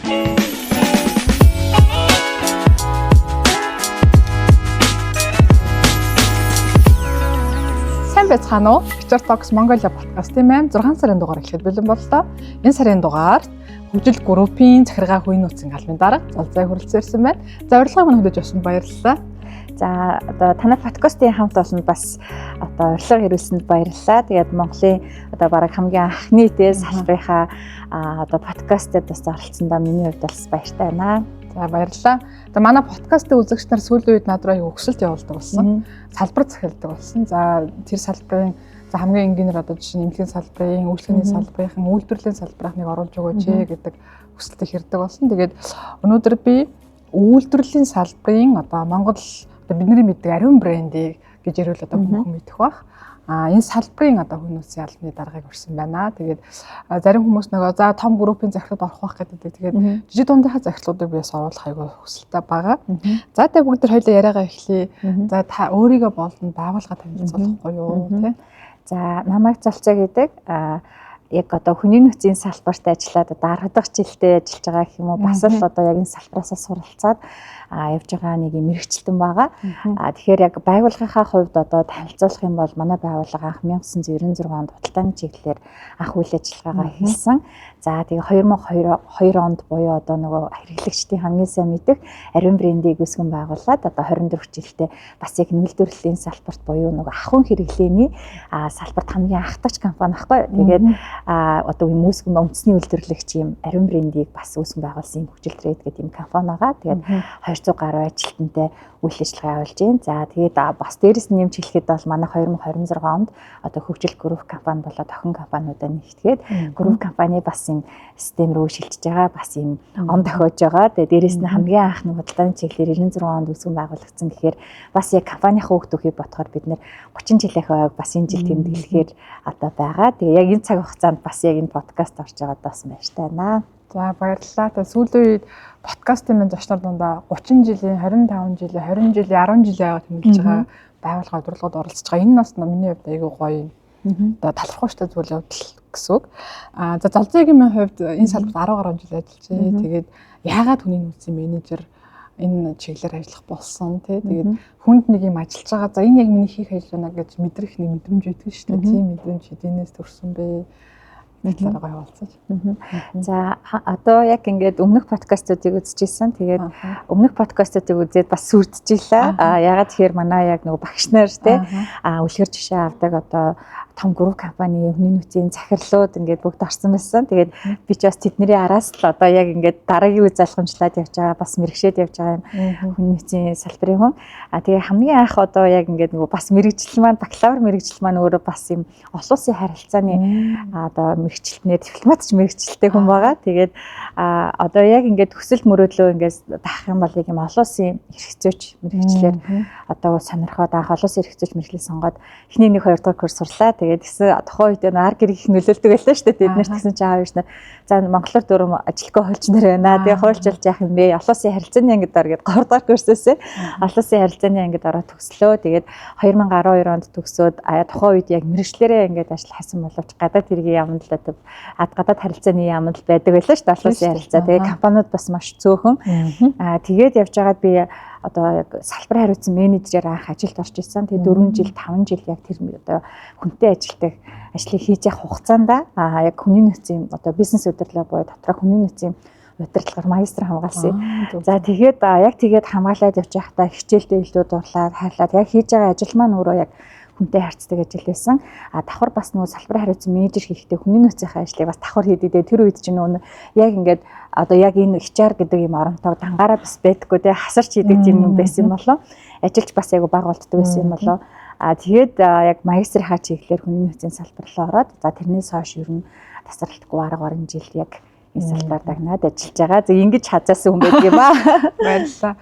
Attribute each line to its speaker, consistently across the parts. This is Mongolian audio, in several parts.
Speaker 1: Сайн байцгаана уу? Future Talks Mongolia podcast-ийн 6 сарын дугаар эхлэхэд бэлэн боллоо. Энэ сарын дугаард хөгжил группийн захиргаа хувийн нөөцийн албаны дарга Залзай хүрэлцэн ирсэн байна. За урилгыг мань хүлээж авсанд баярлалаа.
Speaker 2: За одоо танай подкастын хамт олонд бас одоо урилга ирүүлсэнд баярлалаа. Тэгээд Монголын одоо бараг хамгийн анхны дээд салбарынхаа одоо подкастад бас оролцсондоо миний хувьд бас баяртай байна.
Speaker 1: За баярлалаа. Одоо манай подкастын үзэгч нар сүүлийн үед над руу өгсөлт явуулдаг болсон. Салбар захиалдаг болсон. За тэр салбарын хамгийн энгийнээр одоо жишээ нь эмнэлгийн салбарын, үйлчлэгийн салбарын, үйлдвэрлэлийн салбарыг оруулж өгөөч гэдэг хүсэлтийг хэрдэг болсон. Тэгээд өнөөдөр би үйлдвэрлэлийн салбарын одоо Монгол бидний мэддэг ариун брендийг гэж ярил одоо хүмүүс мэдэх бах. Энэ салбарын одоо хувийн нөөцийн албаны даргаыг өрсөн байна. Тэгээд зарим хүмүүс нөгөө за том группийн захирлууд орох байх гэдэг. Тэгээд жижиг дундынхаа захирлуудыг биес оруулах айгүй хүсэлтэй байгаа. За тэгээд бүгд хоёулаа яриагаа эхлэе. За та өөрийгөө болонд байгууллага танилцуулахгүй юу тий?
Speaker 2: За намайг Залцаа гэдэг яг одоо хүний нөөцийн салбарт ажиллаад одоо 10 дахь жилдээ ажиллаж байгаа гэх юм уу бас л одоо яг энэ салбараасаа суралцаад явж байгаа нэг юм мэрэгчлэн байгаа. Тэгэхээр яг байгууллагынхаа хувьд одоо танилцуулах юм бол манай байгууллага анх 1996 онд худалдааны чиглэлээр анх үйл ажиллагаагаа эхэлсэн. За тэгээ 2002 онд буюу одоо нөгөө хэрэглэгчдийн хамгийн сайн мэдэх ариун брендийг үүсгэн байгуулад одоо 24 жилдээ бас яг үйлдвэрлэлийн салбарт буюу нөгөө ахуйн хэрэглээний салбарт хамгийн анхдагч компани ахгүй. Тэгээд одоо юм үүсгэн үндэсний үйлдвэрлэгч юм ариун брендийг бас үүсгэн байгуулсан юм хөгжил трейд гэдэг юм компани байгаа. Тэгээд 200 гаруй ажилтнтай үйл ажиллагаа явуулж байна. За тэгээд бас дээрэс нь нэмж хэлэхэд бол манай 2026 онд одоо хөгжил групп компани болоод охин компаниудаа нэгтгээд групп компани бас юм систем рүү шилжиж байгаа, бас юм он дохиож байгаа. Тэгээд дээрэс нь хамгийн анхны худалдааны чиглэлээр 96 онд үүсгэн байгуулагдсан гэхээр бас яг компанийн үг төхийг бодохоор бид нэр 30 жилийнхээ ойг бас энэ жил тэмдэглэхээр одоо байгаа. Тэгээд яг энэ цаг хугацаанд бас яг энэ подкаст орж байгаад бас баяртай байна.
Speaker 1: За баярлалаа. Тэгээд сүүлийн үед подкастын минь зочноор дундаа 30 жилийн, 25 жилийн, 20 жилийн, 10 жилийн аваад тэмдэглэж байгаа байгууллага удирдлагууд оролцож байгаа. Энэ бас миний хувьд айгүй гоё. Одоо талархууштай зүйл явдал гэсэн үг. За Залзайгийн минь хувьд энэ салбарт 10 гаруй жил ажиллаж байна. Тэгээд яагаад хүний нөөцийн менежер энэ чиглэлээр ажиллах болсон тий. Тэгээд хүнд нэг юм ажиллаж байгаа. За энэ яг миний хийх ажиллана гэж мэдрэх нэг мэдрэмж өгдөг шүү дээ. Тийм мэдрэмж эднээс төрсөн бэ. Талаараа явуулцаж.
Speaker 2: За одоо яг ингээд өмнөх подкастуудыг үзчихсэн. Тэгээд өмнөх подкастуудыг үзээд бас сүрдчихлээ. Ягаад тэгэхээр манай яг нөгөө багш нар тий үлгэр жишээ авдаг одоо том групп компани хүний нөөцийн захирлууд ингээд бүгд орсон байсан. Тэгээд би ч бас тэдний араас л одоо яг ингээд дараагийн үе залхамжлаад явж байгаа, бас мэрэгшээд явж байгаа юм хүний нөөцийн салбарын хүн. Тэгээ хамгийн анх одоо яг ингээд нөгөө бас мэрэгжил маань бакалавр мэрэгжил маань өөрөө бас юм олон улсын харилцааны одоо мэрэгчлэнээр дипломатч мэрэгчлэлтэй хүн байгаа. Тэгээд одоо яг ингээд төсөл мөрөөдлөө ингээд даах юм бол яг юм олон улсын хэрэгцээч мэрэгчлэр одоо сонирхоод анх олон улсын хэрэгцээч мэрэгчлээ сонгоод эхний 1-2 дахь курс сурлаа. Тэгээд гэсэн тухайн үед нар гэр их нөлөөлдөг байлаа шүү дээ. Бид нарт гэсэн чинь аав ээж нар за монголоор дөрөв ажилгүй хуульчнаар байна. Тэгээд хуульчилж яах юм бэ? Олон улсын харилцааны ангид ор гэдэг 3 дахь курсээсээ олон улсын харилцааны ангид ороод төгслөө. Тэгээд 2012 онд төгсөөд тухайн үед яг мэрэгчлэрээ ингээд ажилласан боловч гадаад хэргийн яамд л гадаад харилцааны яамд байдаг байлаа шүү дээ. Олон улсын харилцаа. Тэгээд компаниуд бас маш цөөхөн. Тэгээд явж байгаад би одоо яг салбар хариуцсан менежерээр анх ажилд орж ирсэн. Тэгээ 4 жил, 5 жил яг тэр одоо хүнтэй ажилтдаг ажлыг хийж явах хугацаанд яг хүний нөөцийн одоо бизнес удирдлага буюу дотроо хүний нөөцийн удирдлагаар магистр хамгаалсан. За тэгээд яг хамгаалаад явж байхдаа хичээлдээ илүү дурлаад хайрлаад яг хийж байгаа ажил маань өөрөө яг хүнтэй харьцдаг ажил байсан. Давхар бас нөгөө салбарын хариуцсан менежер хийхдээ хүний нөөцийн ажлыг бас давхар хийдээ. Тэр үед чинь нөгөө яг ингээд одоо яг энэ HR гэдэг юм оронтой дангаараа бас байдаггүй те хасарч хийдэг юм байсан болоо. Ажилч бас айгу баг болтдог байсан юм болоо. Тэгээд яг магистрийнхаа чиглэлээр хүний нөөцийн салбар руу ороод за тэрнээс хойш ер нь тасралтгүй арга баруун жил яг энэ салбараар дагнаад ажиллаж байгаа. Зөв ингэж хазаасан хүн байдаг юм аа.
Speaker 1: Баярлалаа.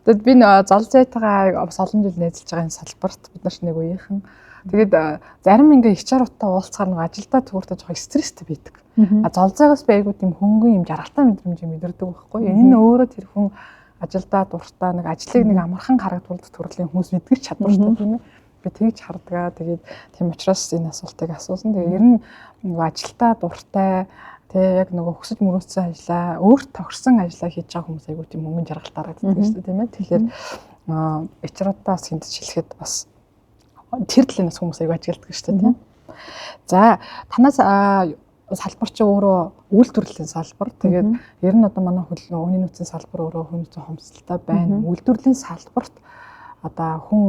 Speaker 1: Тэгэд би Залзайтайгаа бас олон жил ажиллаж байгаа энэ салбарт бид нар нэг үеийнхэн. Тэгээд зарим ингээ HR-уудтай уулзахаар нэг ажилдаа төгөртөж байгаа стресстэй байдаг. Залзайгаас би айгуу тийм хөнгөн юм жаргалтай мэдрэмж мэдэрдэг байхгүй. Энэ өөрөө тэр хүн ажилдаа дуртай нэг ажлыг нэг амархан харагдуулдаг төрлийн хүмүүс мэдгэж чадвартай тийм ээ. Би тэгж хардгаа. Тэгээд тийм учраас энэ асуултыг асуусан. Тэгээд ер нь ажилдаа дуртай яг нөгөө хөсөж мөрөөдсөн ажлаа, өөрт тохирсон ажлаа хийж байгаа хүмүүс айгүй тийм мөнгөн жаргал дарагддаг шүү дээ, тийм ээ. Тэгэхээр HR-уудаас хинтж хэлэхэд бас тэр талаас хүмүүс айгүй ажигладаг шүү дээ, тийм. За, танаас салбар чи өөрөө үйлдвэрлэлийн салбар. Тэгээд ер нь одоо манай хүний нөөцийн салбар өөрөө хүний нөөцийн хомсдолтой байна. Үйлдвэрлэлийн салбарт одоо хүн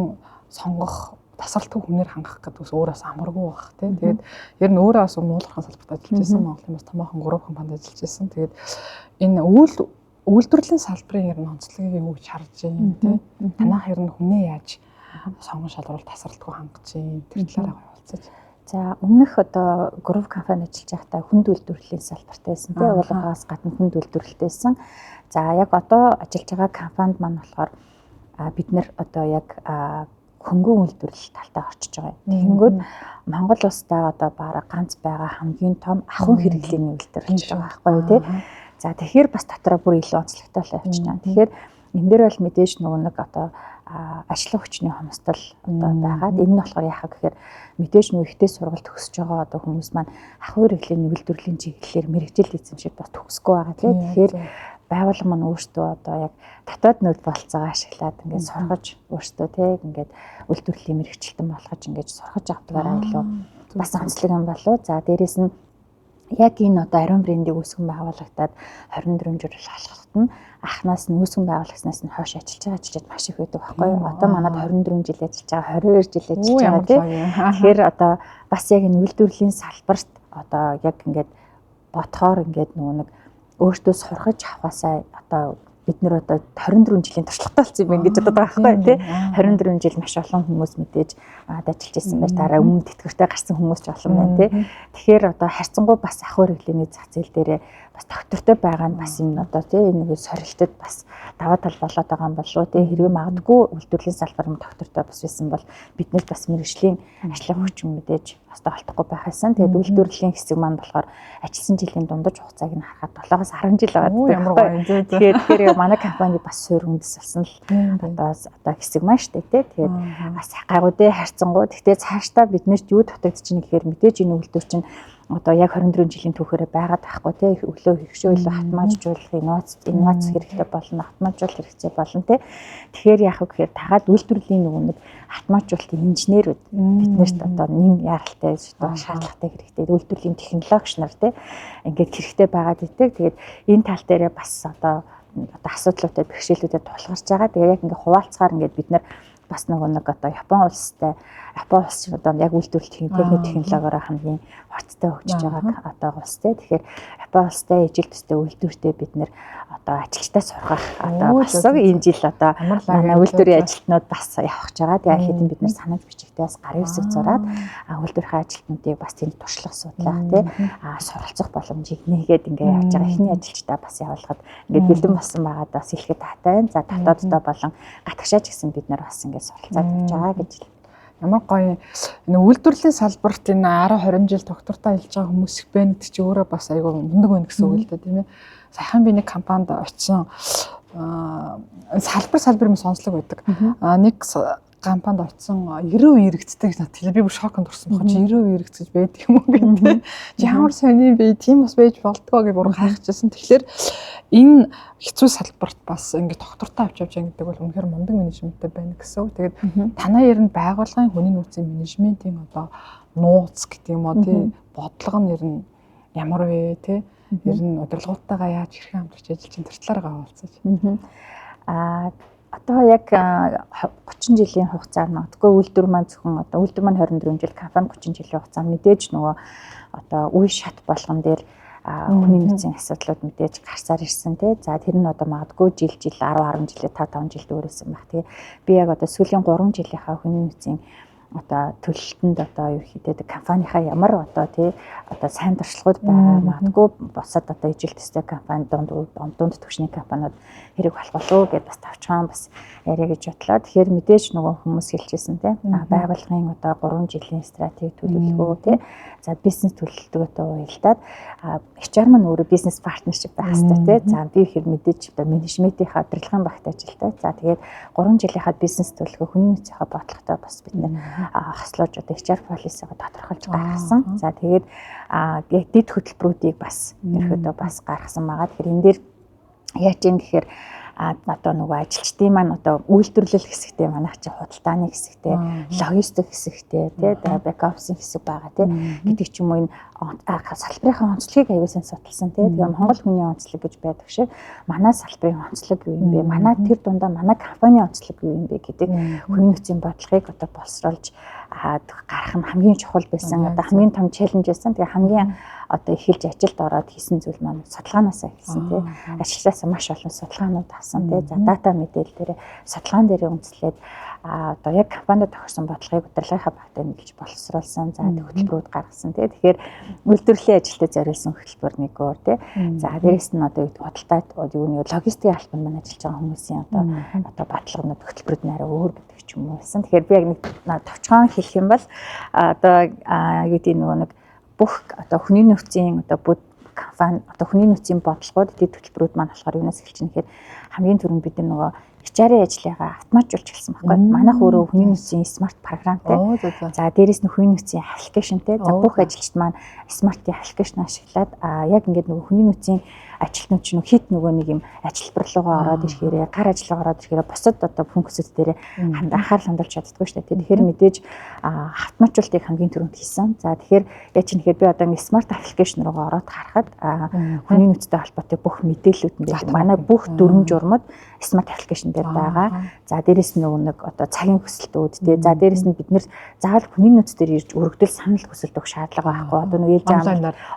Speaker 1: сонгох тасралтгүй хүнээр хангах гэдэг ус өөрөөс амаргүй баг тийм. Тэгээд ер нь өөрөө бас муулахын салбарт ажиллаж байсан. Монголын бас томоохон 3 компанид ажиллаж байсан. Тэгээд энэ үйлдвэрлэлийн салбарын ер нь онцлогийг юу гэж харж байна тийм. Танах ер нь хүнээ яаж сонгон шалгаруулалт тасралтгүй хангаж байна. Тэр талаараа хаваалцаж.
Speaker 2: За өмнөх одоо групп компани ажиллаж байхдаа хүнд үйлдвэрлэлийн салбарт байсан тийм. Уулгаас гадна хүнд үйлдвэрлэлтэйсэн. За яг одоо ажиллаж байгаа компанид маань болохоор бид нэр одоо яг хөнгөн үйлдвэрлэл талтай орчиж байгаа. Тэгэнгүүт Монгол улстай одоо бараг ганц байгаа хамгийн том ахуйн хэрэглээний үйлдвэр болж байгаа байхгүй юу тий. За тэгэхээр бас дотроо бүр илүү онцлогтой л явчихна. Тэгэхээр энэ дээр бол мэдээж нөгөө нэг одоо ажлын хүчний хомсдол одоо байгаад энэ нь болохоор яахаа гэхээр мэдээж нөгөө ихтэй сургалт төгсөж байгаа одоо хүмүүс маань ахуйн хэрэглээний үйлдвэрлэлийн чиглэлээр мэрэгжил эзэмшиж бас төгсгөө байгаа тий. Тэгэхээр байгууллага маань өөртөө одоо яг татвад нөөц болцоогоо ашиглаад ингээд сургаж өөртөө тий ингээд үйлдвэрлэлийн мэрэгчлэлтэн болгож ингээд сургаж авдагаараа илүү бас онцлог юм болов. За дээрэс нь яг энэ одоо ариун брендийг үүсгэн байгуулагдаад 24 жил болоход нь анхнаас нь үүсгэн байгуулагснаас нь хойш ажиллаж байгаа ажилчид маш их байдаг байхгүй юу? Одоо манад 24 жил ажиллаж байгаа, 22 жил ажиллаж байгаа тийм. Тэгэхээр одоо бас яг энэ үйлдвэрлэлийн салбарт одоо яг ингээд бодхоор ингээд нөгөө нэг өөртөө сургаж авахасаа одоо бид нэр одоо 24 жилийн туршлагатай болсон юм гэж боддог байхгүй тий 24 жил маш олон хүмүүс мэдээж ажиллаж ирсэн байж дараа өмнө тэтгэвртэй гарсан хүмүүс ч олон байна тий. Тэгэхээр одоо харьцангуй бас ахуй хэрэглээний зах зээл дээрээ бас доктортой байгаа нь бас юм одоо тий нэг сорилтод бас даваа тал болоод байгаа юм болов тий хэрвээ магадгүй үйлдвэрлэлийн салбарын доктортой бас байсан бол биднээс бас мэргэжлийн ажлын хүчин мэдээж бас толдохгүй байх байсан. Тэгээд үйлдвэрлэлийн хэсэг маань болохоор ажилласан жилийн дундаж хугацааг нь харахад 7-аас 10 жил байгаа. Тэгэхээр манай компани бас суурь үндэс болсон л одоо хэсэг маань штэ тий. Тэгээд бас гайгуудээ харьцангуй. Гэхдээ цаашдаа бид нэрт юу дутагдчихна гэхээр мэдээж энэ үйлдвэр чинь одоо яг 24 жилийн түүхээрээ байгаад байхгүй тий өглөө хөгшөө илүү хатмаажуулах инновац хэрэгтэй болно хатмаажуулах хэрэгтэй болно тий. Тэгэхээр яах вэ гэхээр тагаад үйлдвэрлэлийн нөгөө нэг хатмаажуулалтын инженерүүд биднэрт одоо нэм яралтай шаардлагатай хэрэгтэй үйлдвэрлэлийн технологич нар тий ингээд хэрэгтэй байгаад идэг. Тэгээд энэ тал дээрээ бас одоо асуудлуудад бэрхшээлүүдэд тулгарч байгаа. Тэгээ яг ингээд хуваалцахаар ингээд бид нар бас нөгөө нэг одоо Япон улс одоо яг үйлдвэрлэлийн технологиороо хамгийн хурцтай хөгжиж байгааг одоо улс тий. Тэгэхээр Япон улстай ижил төстэй үйлдвэртэй бид нэр одоо ажилчдаа сургах одоо бас энэ жил одоо манай үйлдвэрийн ажилтнууд бас явах гэж байгаа. Тэгээ хэдэн бид нар санаж бичигтэй бас гарын үсэг зураад үйлдвэрийн ажилтнуудыг бас тэнд туршлага судлах тий суралцах боломжийг нээгээд ингээд явж байгаа. Эхний ажилчдаа бас явуулахад ингээд бэлэн болсон байгаад бас хэлэхэд таатай байна. За татвартай болон гатгшаач гэсэн бид нар бас ингээд суралцаад явж байгаа гэж.
Speaker 1: Ямар гоё энэ үйлдвэрлэлийн салбарт энэ 10 20 жил доктортой ажиллаж байгаа хүмүүс их байна гэдэг чи өөрөө бас айгүй мундаг байна гэсэн үг л дээ тийм ээ. Саяхан би нэг компанид очсон салбар юм сонслог байдаг. Нэг компанид очсон 90% эргэцдэг гэж надад би бүр шоконд орсон бохоо чи 90% эргэцэж байдаг юм уу гэдэг. Чи ямар сони бэ? Тийм бас байж болтгоо гэж бүр хайхчихсан. Тэгэхээр энэ хэцүү салбарт бас ингээд доктортой авч явж байгаа гэдэг бол үнэхээр мундаг менежменттэй байна гэсэн үг. Тэгээд танаа ер нь байгууллагын хүний нөөцийн менежментийн одоо нууц гэдэг юм уу тий бодлого нь ер нь ямар вэ тий ер нь удирдлагуудтайгаа яаж хэрхэн хамтарч ажиллаж чинь тэр талаараа хаваалцаж.
Speaker 2: Одоо яг 30 жилийн хугацаар магадгүй үйлдвэр маань зөвхөн одоо үйлдвэр маань 24 жил компани 30 жилийн хугацаанд мэдээж нөгөө одоо үе шат болгон дээр хүний нөөцийн асуудлууд мэдээж гарсаар ирсэн тий. За тэр нь одоо магадгүй жил 10 жилээ 5 жил дүүрсэн баг тий. Би яг одоо сүүлийн 3 жилийнхаа хүний нөөцийн одоо төлөлтөнд одоо юу хийдэг компанийнхаа ямар одоо тий одоо сайн туршлагууд байгаа магадгүй босоод одоо ижил төстэй компани дунд түвшний компаниуд хэрэг болох болов гэдээ бас тавчхан бас яриа гэж бодлоо. Тэгэхээр мэдээж нөгөө хүмүүс хэлчихсэн тий байгууллагын одоо 3 жилийн стратеги төлөвлөгөө тий за бизнес төлөвлөгөөтэй уялдаад HR маань өөрөө бизнес партнершип байх хэрэгтэй тий. За би хэр мэдээж одоо менежментийнхаа удирдлагын багт ажилтай. За тэгээд 3 жилийнхаа бизнес төлөвлөгөө хүний нөөцийнхаа бодлоготой бас бид нэ хослож одоо HR policy-го тодорхойлж гаргасан. За тэгээд яг дэд хөтөлбөрүүдийг бас ерөөдөө бас гаргасан байгаа. Тэгэхээр энэ дээр яаж юм гэхээр одоо нөгөө ажилчдын маань одоо үйлдвэрлэл хэсэгтээ манайх чи худалдааны хэсэгтээ логистик хэсэгтээ тий бэк офисын хэсэг байгаа тий гэдэг ч юм уу энэ салбарын онцлогийг аюулсан судалсан тий тэгээ Монгол хүний онцлог гэж байдаг шиг манай салбарын онцлог юу юм бэ манай тэр дундаа манай компани онцлог юу юм бэ гэдэг хувийн нөхцөлийн бодлогыг одоо боловсруулж гарах нь хамгийн чухал байсан одоо хамгийн том челленж байсан тэгээ хамгийн одоо эхэлж ажилд ороод хийсэн зүйл маань судалгаанаасаа эхэлсэн тий ажилчдаас маш олон судалгаанууд авсан тий за дата мэдээлэл дээр судалгаан дээр үндэслээд одоо яг компанид тохирсон бодлогыг удирдлагынхаа багтаа нийлж боловсруулсан за хөтөлбөрүүд гаргасан тий тэгэхээр үйлдвэрлэлийн ажилтнад зориулсан хөтөлбөр нэгөөр тий за дээрэс нь одоо худалдаад юуны логистикийн албанд маань ажиллаж байгаа хүмүүсийн одоо бодлогонууд хөтөлбөрүүд нэрээ өөр гэдэг ч юм уу байсан тэгэхээр би яг нэг товчхон хэлэх юм бол одоо юу гэдэг нөгөө нэг бүх одоо хүний нөөцийн одоо бүд компани одоо хүний нөөцийн бодлогод дэд хөтөлбөрүүд маань болохоор юунаас эхэлж байгаа гэхээр хамгийн түрүүнд бид нөгөө HR-ийн ажлыгаа автоматжуулж эхэлсэн байхгүй. Манайх өөрөө хүний нөөцийн смарт програмтай. За дээрэс нь хүний нөөцийн аппликейшнтэй. За бүх ажилчид маань смартын аппликейшн ашиглаад яг ингээд нөгөө хүний нөөцийн ажилтнууд ч хит нөгөө нэг юм ажилбар руугаа ороод ирэхээр гар ажиллагаа ороод ирэхээр бусад одоо функцүүд дээр анхаарал хандуулж чаддгүй шүү дээ. Тэгэхээр мэдээж автоматжуулалтыг хамгийн түрүүнд хийсэн. За тэгэхээр яг чинь би одоо ингэ смарт аппликейшн руугаа ороод харахад хүний нөөцтэй холбоотой бүх мэдээллүүд нь манай бүх дүрм журмууд смарт аппликейшн дээр байгаа. За дээрэс нь нөгөө нэг одоо цагийн хүсэлтүүд тий. За дээрэс нь бид нэр заавал хүний нөөц дээр ирж өргөдөл санал хүсэлт өгөх шаардлага байхгүй. Одоо нэг ээлж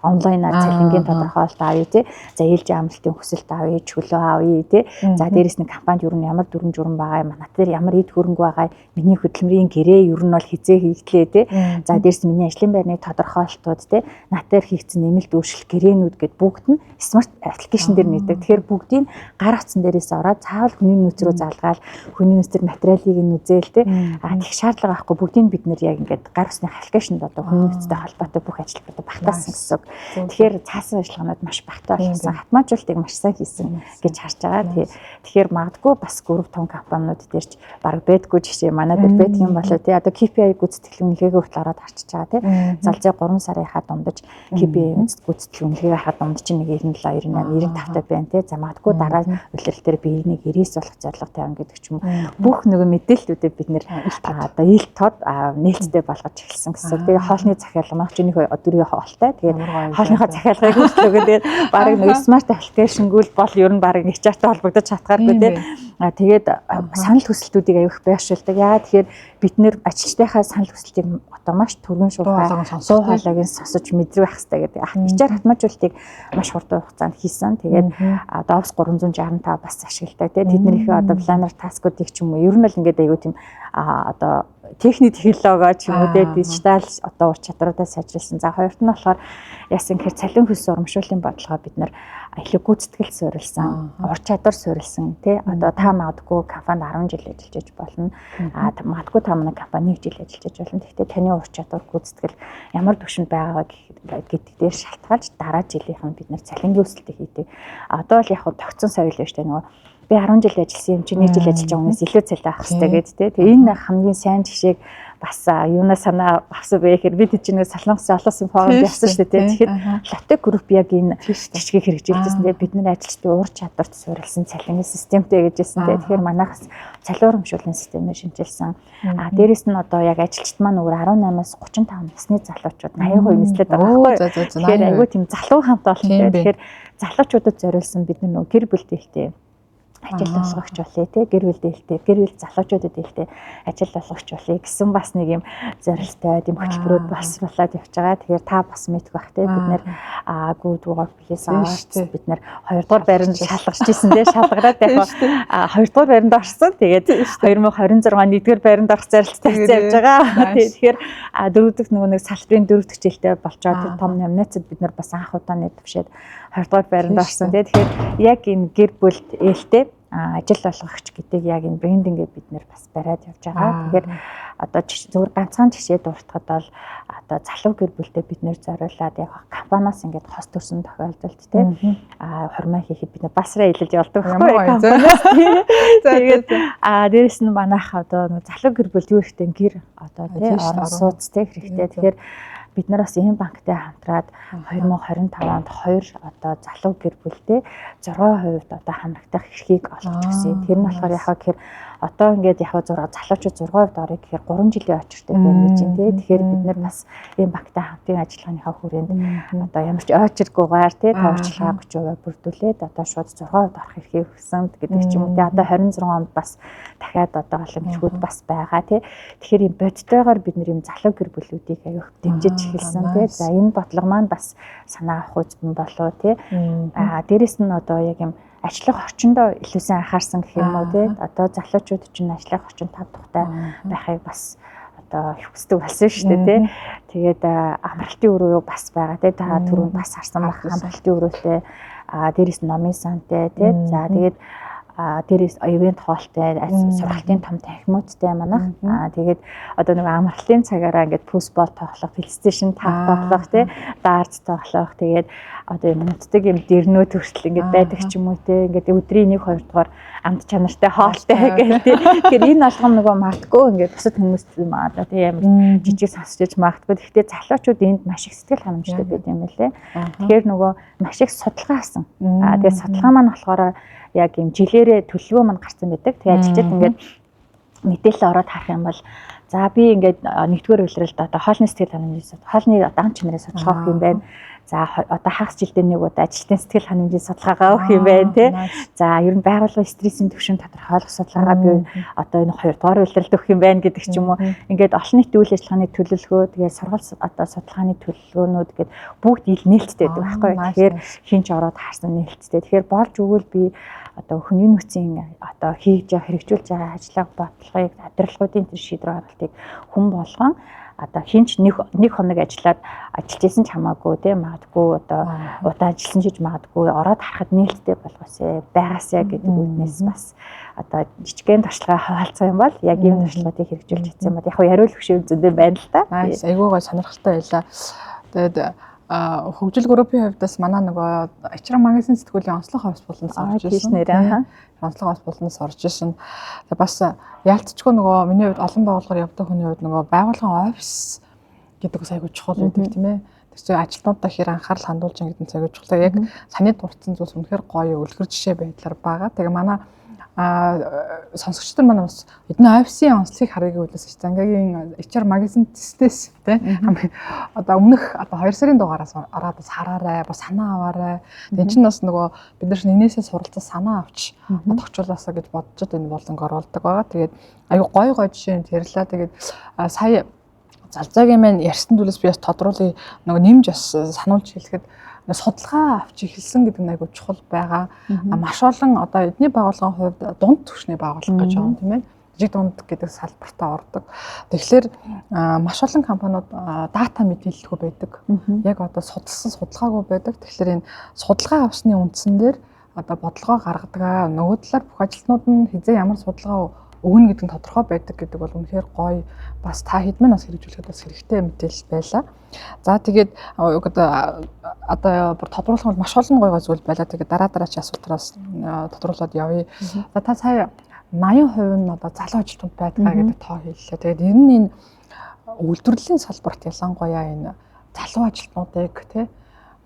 Speaker 2: онлайнаар цалингийн тодорхойлолт авъя тий. За ээлж амралтын хүсэлт авъя, чөлөө авъя тий. За дээрэс нь компанид юу ямар дүрм журм байгаа, манай дээр ямар эд хөрөнгө байгаа, миний хөдөлмөрийн гэрээ юу нь бол хизээ хийгдлээ тий. За дээрэс нь миний ажлын байрны тодорхойлолтууд тий. Натаар хийгдсэн нэмэлт өөрчлөлт гэрээнүүд гэд бүгд нь смарт аппликейшн дээр нэгдэг. Тэгэхээр бүгдийг гар утсан дээрээс ороод заавал хүний нөөц рүү залгаал хүний нөөц төр материалыг нь үзээл тий. Тэгэх шаардлага байхгүй бүгдийг бид нэр яг ингээд гар усны аппликейшнд одоо хүний нөөцтэй холбоотой бүх ажилтнуудад багтаасан гэсэн. Тэгэхээр цаасан ажиллагаанууд маш багтаа болсон. Автоматжуулалтыг маш сайн хийсэн гэж харж байгаа. Тэгэхээр магадгүй бас гүрв том компаниуд дээр ч баг бэдгүй жишээ манай дээр байдаг юм болоо тий. Одоо KPI гүйцэтгэл үнэлгээгээ хүртэл ороод харчиж байгаа тий. Залзаа 3 сарынхаа дундаж KPI гүйцэтгэл үнэлгээгээ дундаж нэг 97, 98, 95 таа байна тий. За магадгүй дараа үлрэл дээр би энийг 90-с болох зорилго тавина гэдэг ч юм уу. Бүх нөгөө мэдээллүүдээ бид нэр одоо ил тод нээлттэй болгож эхэлсэн гэсэн. Тэгээ хоолны захиалга маань чиний өдрийн хоолтой. Тэгээд хоолныхоо захиалгыг хөтлөөгөө тэгээд баг нөгөө смарт аппликейшнгүүл бол ер нь баг HR-тай холбогдож чадхааргүй тий. Тэгээд санал хүсэлтүүдийг аяах байршуулдаг. Яагаад тэгэхээр бид нэр ажилчдынхаа санал хүсэлтийг одоо маш түргэн шуурхай суу хоолойг сонсож мэдрэх байх хэрэгтэй гэдэг. HR хатмажуултыг маш хурдан хугацаанд хийсэн. Тэгээд одоо Office 365 бас ашигладаг тий. Тэднийхээ одоо планер таскуудыг ч юм уу ер нь л ингээд аягүй тийм одоо техник технологи ч юм уу тий дижитал одоо ур чадваруудаа сайжруулсан. За хоёрт нь болохоор яасан гэхээр цалин хөлс урамшууллын бодлогоо бид нар илүү гүйцэтгэл суурилсан, ур чадвар суурилсан тий. Одоо та магадгүй компанид 10 жил ажиллаж болно. Магадгүй та манай компани 1 жил ажиллаж болно. Гэхдээ таны ур чадвар гүйцэтгэл ямар түвшинд байгаа гэдэг дээр шалтгаалж дараа жилийнх нь бид нар цалингийн өсөлтийг хийдэг. Одоо л яг тогтсон соёл байж таа нөгөө би 10 жил ажилласан юм чи 1 жил ажиллаж байгаа хүнээс илүү цалин авах хэрэгтэй гэдэг тий. Тэгээ энэ хамгийн сайн жишээг бас юунаас санаа авсан бэ гэхээр бид чинь Солонгосын олонсын форумд явсан шүү дээ тий. Тэгэхэд Лотек групп яг энэ жишгийг хэрэгжүүлсэн. Тэгээ бид нар ажилчдын ур чадварт суурилсан цалингийн системтэй гэжсэн тий. Тэгэхээр манайхс цалин урамшууллын системээр шинжилсэн. Дээрэс нь одоо яг ажилчид маань өөр 18-аас 35 насны залуучууд 80% нислээд байгаа байхгүй. Тэгэхээр айгүй тийм залуу хамт олон тий. Тэгэхээр залуучуудад зориулсан бид нар нөгөө гэр бүл дэхтэй ажил олгогч болъё те гэр бүл дээлтэй гэр бүл залуучуудад дээлтэй ажил олгогч болъё гэсэн бас нэг юм зорилттой тийм хөтөлбөрүүд боловсруулаад явж байгаа. Тэгэхээр та бас мэдэх бах те бид нэр good work place бид нэр 2 дугаар байранд шалгарч ирсэн те шалгараад яг 2 дугаар байранд орсон. Тэгээд 2026 1-р байранд орох зорилттой явж байгаа. Тэгэхээр 4 дахь нөгөө нэг салбарын 4 дахь жилдээ болчоод том номинацид бид нар бас анх удааны төвшөөд 2 дугаар байранд орсон те. Тэгэхээр яг энэ гэр бүл ээлтэй ажил олгогч гэдэг яг энэ брендингээ бид нэр бас бариад явж байгаа. Тэгэхээр одоо зөвхөн ганцхан жишээ дуртахад бол одоо залуу гэр бүлтэй бид нэр зориулаад яг компаниас ингээд хос төрсөн тохиолдолд тийм хурмаа хийхэд бид басраа илэлж явдаг байхгүй компаниас. Тэгээд дээрэс нь манайх одоо залуу гэр бүл юу ихтэй гэр одоо тийм орон сууцтэй хэрэгтэй. Тэгэхээр бид нар бас ийм банктай хамтраад 2025 онд 2 одоо залуу гэр бүлтэй 6% одоо хамрагдах эрхийг олгож өгсөн. Тэр нь болохоор яхаа гэхээр одоо ингээд яг залуучууд 6% орё гэхээр 3 жилийн очиртэй байна гэж байна тий. Тэгэхээр бид нар бас ийм банктай хамтын ажиллагааныхаа хүрээнд одоо ямар ч ойчиргүйгээр тий товчлага 30% бүрдүүлээд одоо шууд 6% орох эрхийг өгсөн гэдэг ч юм уу тий. Одоо 26 онд бас дахиад одоо олон гэрүүд бас байгаа тий. Тэгэхээр ийм бодтойгоор бид нар ийм залуу гэр бүлүүдийг аяг дэмжиж эхэлсэн тий. За энэ бодлого маань бас санаа авах үзбэн болов тий. Дээрэс нь одоо яг ийм ажлах орчиндөө илүү сайн анхаарсан гэх юм уу тий. Одоо залуучууд чинь ажлах орчин тав тухтай байхыг бас одоо хүсдэг болсон шүү дээ тий. Тэгээд амралтын өрөө бас байгаа тий. Та түрүүнд бас харсан байх амралтын өрөөтэй дээрээс номын сантай тий. За тэгээд дээрээс ивент хоолтой сургалтын том танхимуудтай манайх. Тэгээд одоо нэг амралтын цагаараа ингээд футбол тоглох, PlayStation 5 тоглох тий, дартс тоглох. Тэгээд одоо юм нутдаг юм дэрнөө төрсөл ингээд байдаг ч юм уу тий. Ингээд өдрийн 1-2 дугаар амт чанартай хоолтой гэх тий. Тэгэхээр энэ алгам нөгөө магтгүй ингээд бусад хүмүүст юм аа тий ямар жижиг сонсож магтгүй. Гэхдээ залуучууд энд маш их сэтгэл ханамжтай байдаг юм лээ. Тэгэхээр нөгөө маш их судалгаа хийсэн. Тэгээд судалгаа маань болохоор яг юм жилээрээ төлөвлөгөө мань гарсан байдаг. Тэгээ ажилчид ингээд мэдээлэл ороод харах юм бол за би ингээд нэгдүгээр үйлрэлд одоо хоолны сэтгэл ханамжийн хоолны дан чанарын судалгаа авах юм байна. За одоо хагас жилдээ нэг удаа ажилтны сэтгэл ханамжийн судалгаагаа авах юм байна тий. За ер нь байгууллагын стрессийн түвшин тодорхойлох судалгаагаа би одоо энэ 2 дугаар үйлрэлд өгөх юм байна гэдэг ч юм уу. Ингээд олон нийтийн үйл ажиллагааны төлөвлөгөө тэгээ сургалт одоо судалгааны төлөвлөгөөнүүд гээд бүгд ил нээлттэй байдаг байхгүй. Тэгэхээр хинч ороод харсан нээлттэй. Тэгэхээр болж өгвөл би одоо хүний нөөцийн одоо хийж хэрэгжүүлж байгаа ажлаа бодлогыг амьдралгуудын тэр шийдвэр гаргалтыг хүн болгон одоо хинч нэг хоног ажиллаад ажиллаж исэн ч хамаагүй тийм магадгүй одоо удаа ажилласан ч магадгүй ороод харахад нээлттэй болгоосэй байгаасай гэдэг үгнээс бас одоо жижигхэн туршлагаа хаваалцсан юм бол яг ийм туршлагуудыг хэрэгжүүлж хийсэн юм бол яг яриул хөшөө зөндөө байна л та.
Speaker 1: Айгуугаа сонирхолтой байлаа. Тэгээд хөгжил группийн хувьдас манай нөгөө HR магазин сэтгүүлийн онцлог офис болоноос орж ирсэн. Онцлог офис болоноос орж ирсэн. Тэгээ бас яалтчгүй нөгөө миний хувьд олон байгууллагаар явдаг хүний хувьд нөгөө байгууллагын офис гэдэг бас айгүй чухал байдаг тийм ээ. Тэгэхээр ажилтнуудаа хэр анхаарал хандуулж байгаа гэдэг нь айгүй чухал. Яг саний дурдсан зүйлс үнэхээр гоё үлгэр жишээ байдлаар байгаа. Тэгээ манай сонсогч нар манай бас эдний офисын онцлогийг харъя гэвэл Зангагийн HR магазин тест тийм хамгийн одоо өмнөх одоо 2 сарын дугаараас ороод бас хараарай, бас санаа аваарай. Энд чинь бас нөгөө бид нар энээсээ суралцсан санаа авч тогтчлаасаа гэж бодож энэ болонг оруулдаг байгаа. Тэгээд аюу гой жишээ ярьлаа. Тэгээд сая залзаагийн маань ярьсан зүйлээс би бас тодруулъя. Нөгөө нэмж бас сануулж хэлэхэд судалгаа авч эхэлсэн гэдэг нь айгүй чухал байгаа. Маш олон одоо эдний байгууллагын хувьд дунд түвшний байгууллага гэж байгаа юм тийм ээ. Жиг дунд гэдэг салбартаа ордог. Тэгэхээр маш олон компаниуд дата мэдээлэлгүй байдаг. Яг одоо судалсан судалгаагүй байдаг. Тэгэхээр энэ судалгаа авсны үндсэн дээр одоо бодлогоо гаргадаг. Нөгөө талаар бүх ажилтнууд нь хизээ ямар судалгаа өгнө гэдэг нь тодорхой байдаг гэдэг бол үнэхээр гоё. Бас та хэдмэн бас хэрэгжүүлэхэд бас хэрэгтэй мэдээлэл байлаа. За тэгээд одоо бүр тодруулах бол маш олон гоё зүйл байлаа. Тэгээд дараа чи асуултаас тодруулаад явъя. За та сая 80% нь одоо залуу ажилтнууд байдгаа гэдэг тоо хэллээ. Тэгээд ер нь энэ үйлдвэрлэлийн салбарт ялангуяа энэ залуу ажилтнуудыг тий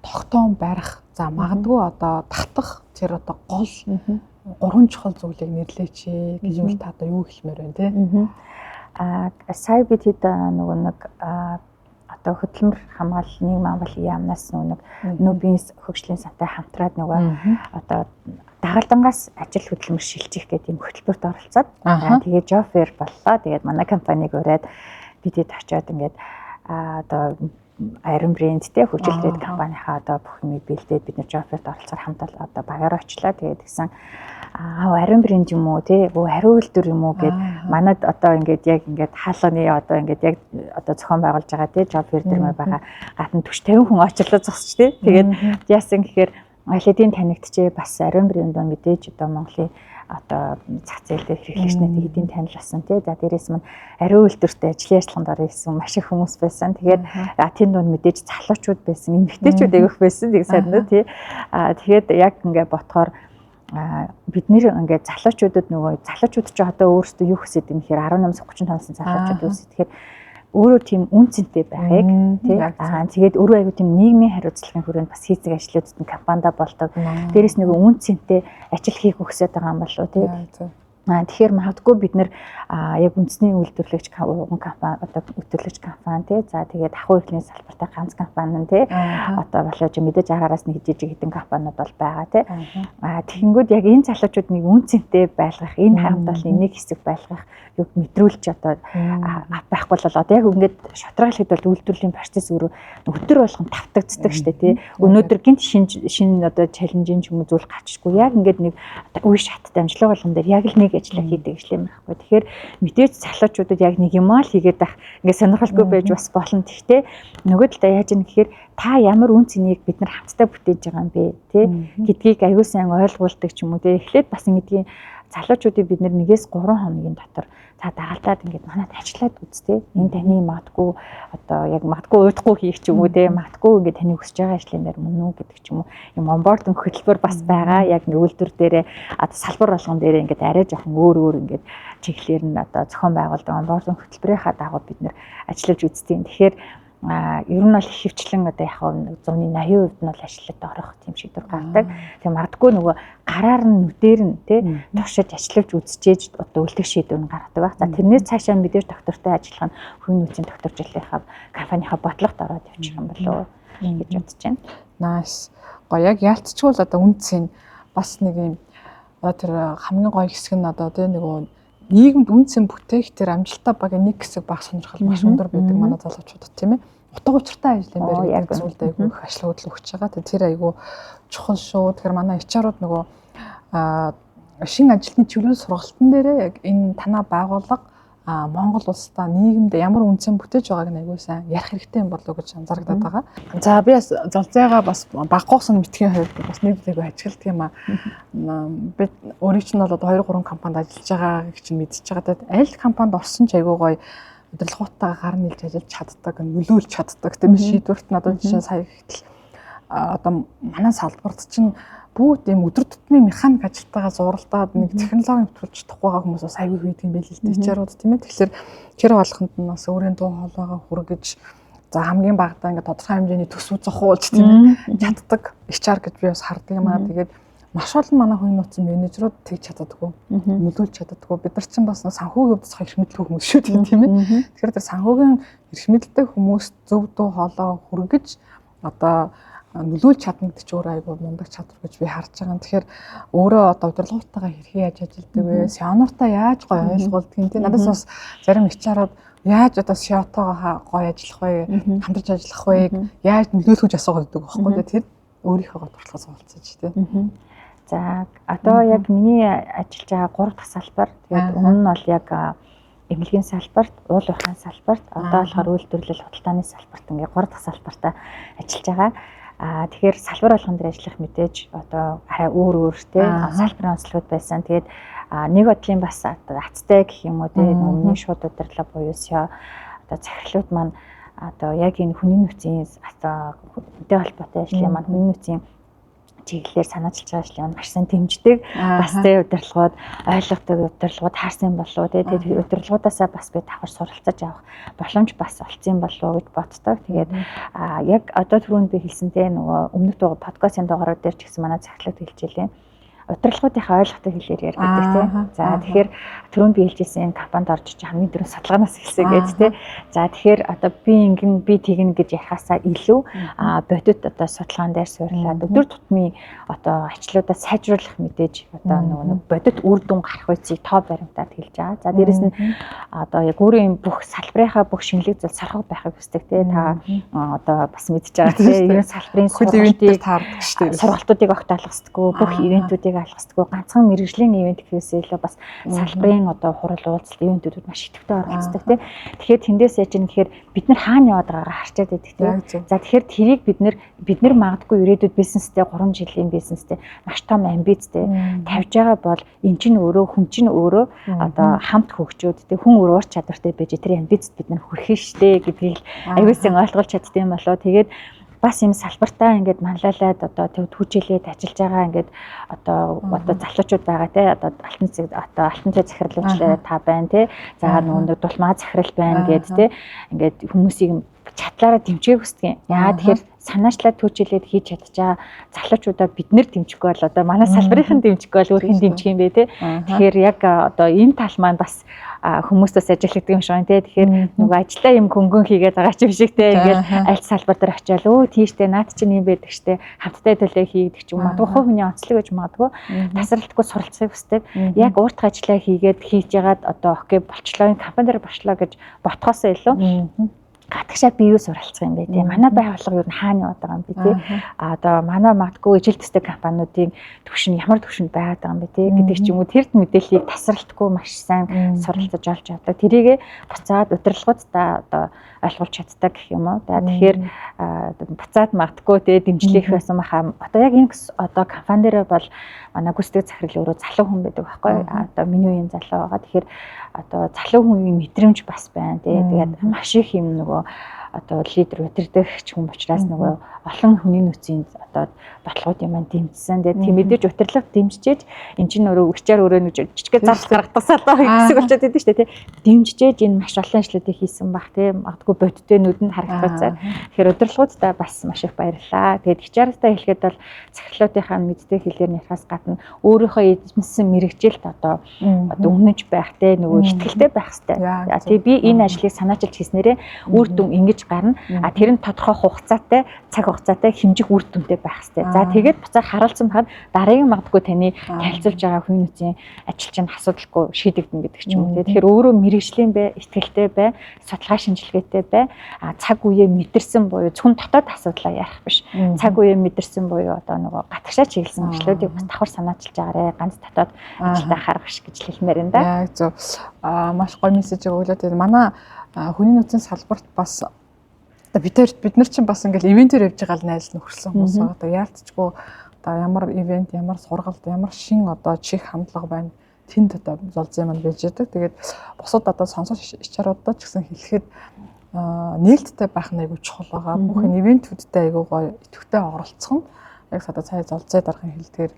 Speaker 1: тогтоон барих, за магадгүй одоо татах тэр одоо гол 3 чухал зүйлийг нэрлэеч гэж юм та одоо юу хэлмээр байна тий.
Speaker 2: Сая бид хэд нөгөө нэг одоо хөдөлмөр хамгааллын Монголын яамнаас нөгөө бизнес хөгжлийн сантай хамтраад нөгөө одоо дагалдангаас ажил хөдөлмөр шилжих гэдэг юм хөтөлбөрт оролцоод тэгээд job fair боллоо. Тэгээд манай компаниг ураад бид хэд очиод ингээд одоо Iron Brand-тэй хөгжүүлээд компанийнхаа одоо бүх юмыг бэлдээд бид нэр job fair-т оролцоход хамт одоо багаар очлаа. Тэгээд гэсэн Iron Brand юм уу тий хариу үйлдвэр юм уу гэд манад одоо ингээд яг ингээд хаалганы одоо ингээд яг одоо зохион байгуулж байгаа тий job fair дээр байгаа гадна 40-50 хүн очлоо зогсч тий. Тэгээд яасан гэхээр хэдийн танигдчихээ бас ариун брэнд мэдээж одоо Монголын одоо зах зээл дээр хэрэглэгчнээ хэдийн танил болсон тий. За дээрээс мань ариун үйлдвэртэй ажлын ажиллагаанд орсон гэсэн маш их хүмүүс байсан. Тэгээд тэнд донд мэдээж залуучууд байсан, эмэгтэйчүүд аявих байсан тийм сайднаа тий. Тэгээд яг ингээ ботхоор бид нэр ингээ залуучуудад нөгөө залуучууд ч одоо өөрсдөө юу хүсэж байгаа нэхэр 18-35 насны залуучууд үүсэ. Тэгэхээр өөрөө тийм үнцэнтэй байхыг тий. Тэгээд өөрөө аягүй тийм нийгмийн хариуцлагын хүрээнд бас хийцэг ажлуудад компанида болдог. Дээрээс нөгөө үнцэнтэй ажил хийх өгсөд байгаа юм болов уу тий. Тэгэхээр магадгүй бид нэр яг үндэсний үйлдвэрлэгч компани одоо үйлдвэрлэгч компани тий. За тэгээд ахуй эхлэлийн салбартай ганц компани тий. Одоо болооч мэдээж агаараас нэг жижиг хэдэн компаниуд бол байгаа тий. Тэгэнгүүт яг энэ залуучууд нэг үнцэнтэй байлгах, энэ хамгааллын нэг хэсэг байлгах юу мэдрүүлж одоо байхгүй бол одоо яг ингээд шотргалахад бол үйлдвэрлэлийн процесс өөрөө өдөр болгон тавтагддаг штэ тий. Өнөөдөр гинт шинэ одоо чаленжийн ч юм уу зүйл гарчгүй яг ингээд нэг үе шаттай амжилт болгон дээр яг л нэг ажиллаа хийдэг гэж юм байхгүй. Тэгэхээр мэдээж залуучуудад яг нэг юм аа л хийгээд байх ингээд сонирхолгүй байж бас болно. Гэхдээ нөгөө талаа яаж юм гэхээр та ямар үн цэнийг бид нар хамтдаа бүтээж байгаа юм бэ тий гэдгийг аюул сайн ойлгуулдаг ч юм уу тий. Эхлээд бас ингэдгийн залуучуудыг бид нар 1-3 хоногийн дотор та дагалдаад ингээд манайд ажиллаад үзтээ. Энэ таны магадгүй одоо яг магадгүй уйдахгүй хийх ч юм уу те магадгүй ингээд таны хүсэж байгаа ажлын дээр мөн үү гэдэг ч юм уу. Юм онбординг хөтөлбөр бас байгаа. Яг нэг үйлдвэр дээрээ одоо салбар болгон дээрээ ингээд арай жоохон өөр ингээд чиглэлээр нь одоо зохион байгуулдаг онбординг хөтөлбөрийнхаа дагуу бид нэр ажиллаж үзтээ. Тэгэхээр ер нь бол хөвчлэн одоо яг 100-ны 80% нь бол ажиллаад орох тийм шийдвэр гаргадаг. Тэгээ магадгүй нөгөө гараар нь нүдээр нь тий туршиж ажиллаж үзчихээж одоо үлдэх шийдвэр нь гаргадаг байх. За тэрнээс цаашаа мэдээж доктортой ажиллах нь хувийн нөөцийн докторчлалынхаа компанийнхаа бодлогот ороод явчих юм болов уу гэж бодож байна.
Speaker 1: Nice. Гоё яг яалтчгүй л одоо үнцэн бас нэг юм тэр хамгийн гоё хэсэг нь одоо тий нөгөө нийгэмд үнцэн бүтээх тэр амжилттай баг нэг хэсэг баг сонирхол маш өндөр байдаг манай залуучуудад тийм ээ. Утга учиртай ажлын байр гэдэг зүйлд айгүй их ашиг хөдөл өгч байгаа. Тэр айгүй чухал шүү. Тэгэхээр манай HR-ууд нөгөө шинэ ажилтны чиглэл сургалтын дээрээ яг энэ танаа байгууллага Монгол улсдаа нийгэмд ямар үнцэн бүтээж байгааг нь айгүй сайн ярих хэрэгтэй юм болов уу гэж анзаардаг байгаа. За би бас залзайгаа бас баггуусан мэтгийн хувьд бас нэг зүйлийг ажигладаг юм аа. Би өөрийн чинь бол одоо 2-3 компанид ажиллаж байгааг чинь мэдчихэж байгаа. Тэгээд аль компанид орсон ч айгүй гоё удирдлагуудтайгаа гар нийлж ажиллаж чаддаг, нөлөөлж чаддаг. Тийм шийдвэрт нь одоо жишээ сая гэтэл одоо манай салбарт чинь бүгд юм өдөр тутмын механик ажилтайгаа зуралдаад нэг технологи нэвтрүүлж чадахгүй байгаа хүмүүс бас аягүй хийдэг юм байл л дээ. HR-ууд тийм ээ. Тэгэхээр тэр болгонд нь бас өөрийн дуу хоолойгоо хүргэж за хамгийн багадаа ингээд тодорхой хэмжээний төсөв зохиулж тийм ээ чаддаг HR гэж би бас хардаг юм аа. Тэгээд маш олон манай хувийн нууцын менежерүүд тэгж чаддаггүй, нөлөөлж чаддаггүй. Бид нар чинь бас санхүүгийн хувьд их мэддэг хүмүүс шүү дээ тийм ээ. Тэгэхээр тэр санхүүгийн эрх мэдэлтэй хүмүүст зөв дуу хоолой хүргэж одоо нөлөөлж чадна гэдэг чинь өөрөө айгүй мундаг чадвар гэж би харж байгаа. Тэгэхээр өөрөө одоо удирдлагуудтайгаа хэрхэн яаж ажилладаг вэ? Сионортой яаж гоё ойлгуулдаг юм те. Надаас бас зарим HR-ууд яаж одоо шиотоогоо гоё ажиллах вэ? Хамтарч ажиллах вэ? Яаж нөлөөлөх гэж асуугаад байдаг байхгүй. Тэр өөрийнхөө бодлогоос уулзаж те.
Speaker 2: За одоо яг миний ажиллаж байгаа 3 дахь салбар. Тэгээд өмнө нь бол яг эмнэлгийн салбарт, уул уурхайн салбарт, одоо болохоор үйлдвэрлэл худалдааны салбарт ингээ 3 дахь салбартаа ажиллаж байгаа. Тэгэхээр салбар болгон дээр ажиллах мэдээж одоо арай өөр те салбарын онцлогуд байсан. Тэгээд нэг бодлын бас аттай гэх юм уу те өмнө шууд удирдлага буюу SEO одоо захирлууд маань одоо яг энэ хүний нөөцийн одоо хүнтэй холбоотой ажлын маань хүний нөөцийн чиглэлээр санаачилж байгаа ажлын маш сайн дэмждэг. Бас тэ удирдлагууд ойлгодог удирдлагууд харсан болов те тэгээд удирдлагуудаасаа бас би давхар суралцаж авах боломж бас олцсон болов гэж боддог. Тэгээд яг одоо түрүүнд би хэлсэн те нөгөө өмнөх дугаар подкастын дугаарууд дээр ч гэсэн манай захирлууд хэлж илээ. Удирдлагуудынхаа ойлгохтой хэлээр ярьдаг тийм. За тэгэхээр түрүүнд би хэлжсэн компанид орж иж хамгийн түрүү судалгаанаас эхэлсэн гэж тийм. За тэгэхээр одоо би ингэн би тэгнэ гэж яхасаа илүү бодит одоо судалгаан дээр суйрлаад өдөр тутмын одоо ачлуудаа сайжруулах мэдээж одоо нөгөө бодит үр дүн гарах үеийг тоо баримтаар хэлж байгаа. За дээрэс нь одоо яг өөрийн бүх салбарынхаа бүх шинэлэг зүйл сархаг байхыг хүсдэг тийм. Та одоо бас мэдж байгаа тийм. Энэ салбарын сургалтуудыг таардаг шүү дээ. Сургалтуудыг огт алгасдаггүй бүх ивентүүдийг хэлийг алгасдаггүй ганцхан мэрэгжлийн ивент гэхээс илүү бас салбарын одоо хурал уулзалт ивентүүдэд маш идэвхтэй оролцдог тийм. Тэгэхээр тэндээсээ чинь тэгэхээр бид нар хаана яваад байгаагаа харчаад байдаг тийм. За тэгэхээр тэрийг бид нар магадгүй ирээдүйд бизнестэй 3 жилийн бизнестэй маш том амбицтэй тавьж байгаа бол эн чинь өөрөө хүн чинь өөрөө одоо хамт хөгжөөд тийм хүн өөр чадвартай байж тэр амбицд бид нар хүрэх штэ гэдгийг аюулсан ойлгуулж чаддсан болоо. Тэгээд бас юм салбартаа ингээд манлайлаад одоо түүжээлээд ажиллаж байгаа ингээд одоо залуучууд байгаа те одоо алтан цай захирлуучлаа та байна те за нөгөө дулмаа захирал байна гэд те ингээд хүмүүсийг чадлаараа дэмжих хүсдэг юм. Яагаад тэгэхээр санаачлаад түүжээлээд хийж чадчихаа залуучуудаа бид нэр дэмжихгүй бол одоо манай салбарын дэмжихгүй бол өөрхийн дэмжих юм бэ те. Тэгэхээр яг одоо энэ тал маань бас хүмүүстээс ажилладаг юм шиг байна те. Тэгэхээр нөгөө ажиллаа юм хөнгөн хийгээд байгаа ч юм шиг те. Ингээд аль салбар дээр очиад өө тийштэй наад чинь юм байдаг штэ. Хамтдаа төлөө хийдэг ч юм уу. Хувь хүний онцлог гэж магадгүй тасралтгүй суралцахыг хүсдэг. Яг ууртах ажиллаа хийгээд хийж ягаад одоо окей болчлоо энэ компани дээр болчлоо гэж ботхоосоо илүү гадагшаа бие юу суралцах юм бэ тийм. Манай байгууллага юу хаана яваад байгаа юм бэ тийм. Одоо манай магадгүй ижил төстэй компаниудын түвшин ямар түвшинд байгаад байгаа юм бэ тийм гэдэг ч юм уу тэр мэдээллийг тасралтгүй маш сайн суралцаж олж авдаг. Тэрийгэ буцаад удирдлагуудаа одоо ойлгуулж чаддаг гэх юм уу. Тэгэхээр буцаад магадгүй тийм дэмжлэх байсан баха. Одоо яг энэ одоо компани дээр бол манай гүйцэтгэх захирал өөрөө залуу хүн байдаг байхгүй. Одоо миний үеийн залуу байгаа. Тэгэхээр одоо залуу хүний мэдрэмж бас байна тийм. Тэгээд маш их юм нөгөө одоо лидер удирдагч хүн учраас нөгөө олон хүний нөөцийн одоо баталгууд юм дэмжсэн. Тэгээд тийм мэдээж удирдлага дэмжижээж эн чинь өөрөө нэг жижиг зарц гаргадасаа л хэсэг болчиход байдаг шүү дээ тийм. Дэмжижээж энэ маш олон ажлуудыг хийсэн баг тийм. Магадгүй бодиттой нүдэнд харагдах цаар. Тэгэхээр удирдлагуудаа бас маш их баярлалаа. Тэгээд хичээрэстэй хэлэхэд бол захирлуудынхаа мэддэг хэлээр нэхээс гадна өөрийнхөө эзэмсэн мэрэгжилт одоо үнэнч байх тийм нөгөө ихтгэлтэй байх хэрэгтэй. Тэгээд би энэ ажлыг санаачилж хийснээрээ үр дүн ингэж гарна. Тэр нь тодорхой хугацаатай, цаг хугацаатай хэмжих үр дүнтэй байх хэрэгтэй. За тэгээд буцаад харуулсан байхад дараагийн магадгүй таны танилцуулж байгаа хүн нөөцийн ажил чинь асуудалгүй шийдэгдэн гэдэг ч юм уу. Тэгэхээр өөрөө мэрэгжлийн бай, ихтгэлтэй бай, судалгаа шинжилгээтэй бай. Цаг үеэ мэдэрсэн буюу зөвхөн дотоод асуудлаа ярих биш. Цаг үеэ мэдэрсэн буюу одоо нөгөө гатгшаа чиглэсэн ажлуудыг бас давхар санаачилж байгаарэ. Ганц дотоод ажилдаа харах биш гэж хэлмээр энэ да.
Speaker 1: Яг зөв. Маш гоё мессеж өглөө. Тэгээд манай хүний нөөцийн салбарт бас бид нар чинь бас ингээл ивентээр явж байгаа л найз нөхөрсөн хүмүүс байгаа. Одоо яалтчгүй одоо ямар ивент, ямар сургалт, ямар шин одоо чих хандлага байна. Тэнд одоо золзын маань байж байгаа. Тэгээд бусад одоо сонсож ичааруудад ч гэсэн хэлэхэд нээлттэй байх нь айгүй чухал байгаа. Бүх энэ ивентүүдтэй айгүй гоё идэвхтэй оролцох нь яг сая золзой дарахын хэлдгээр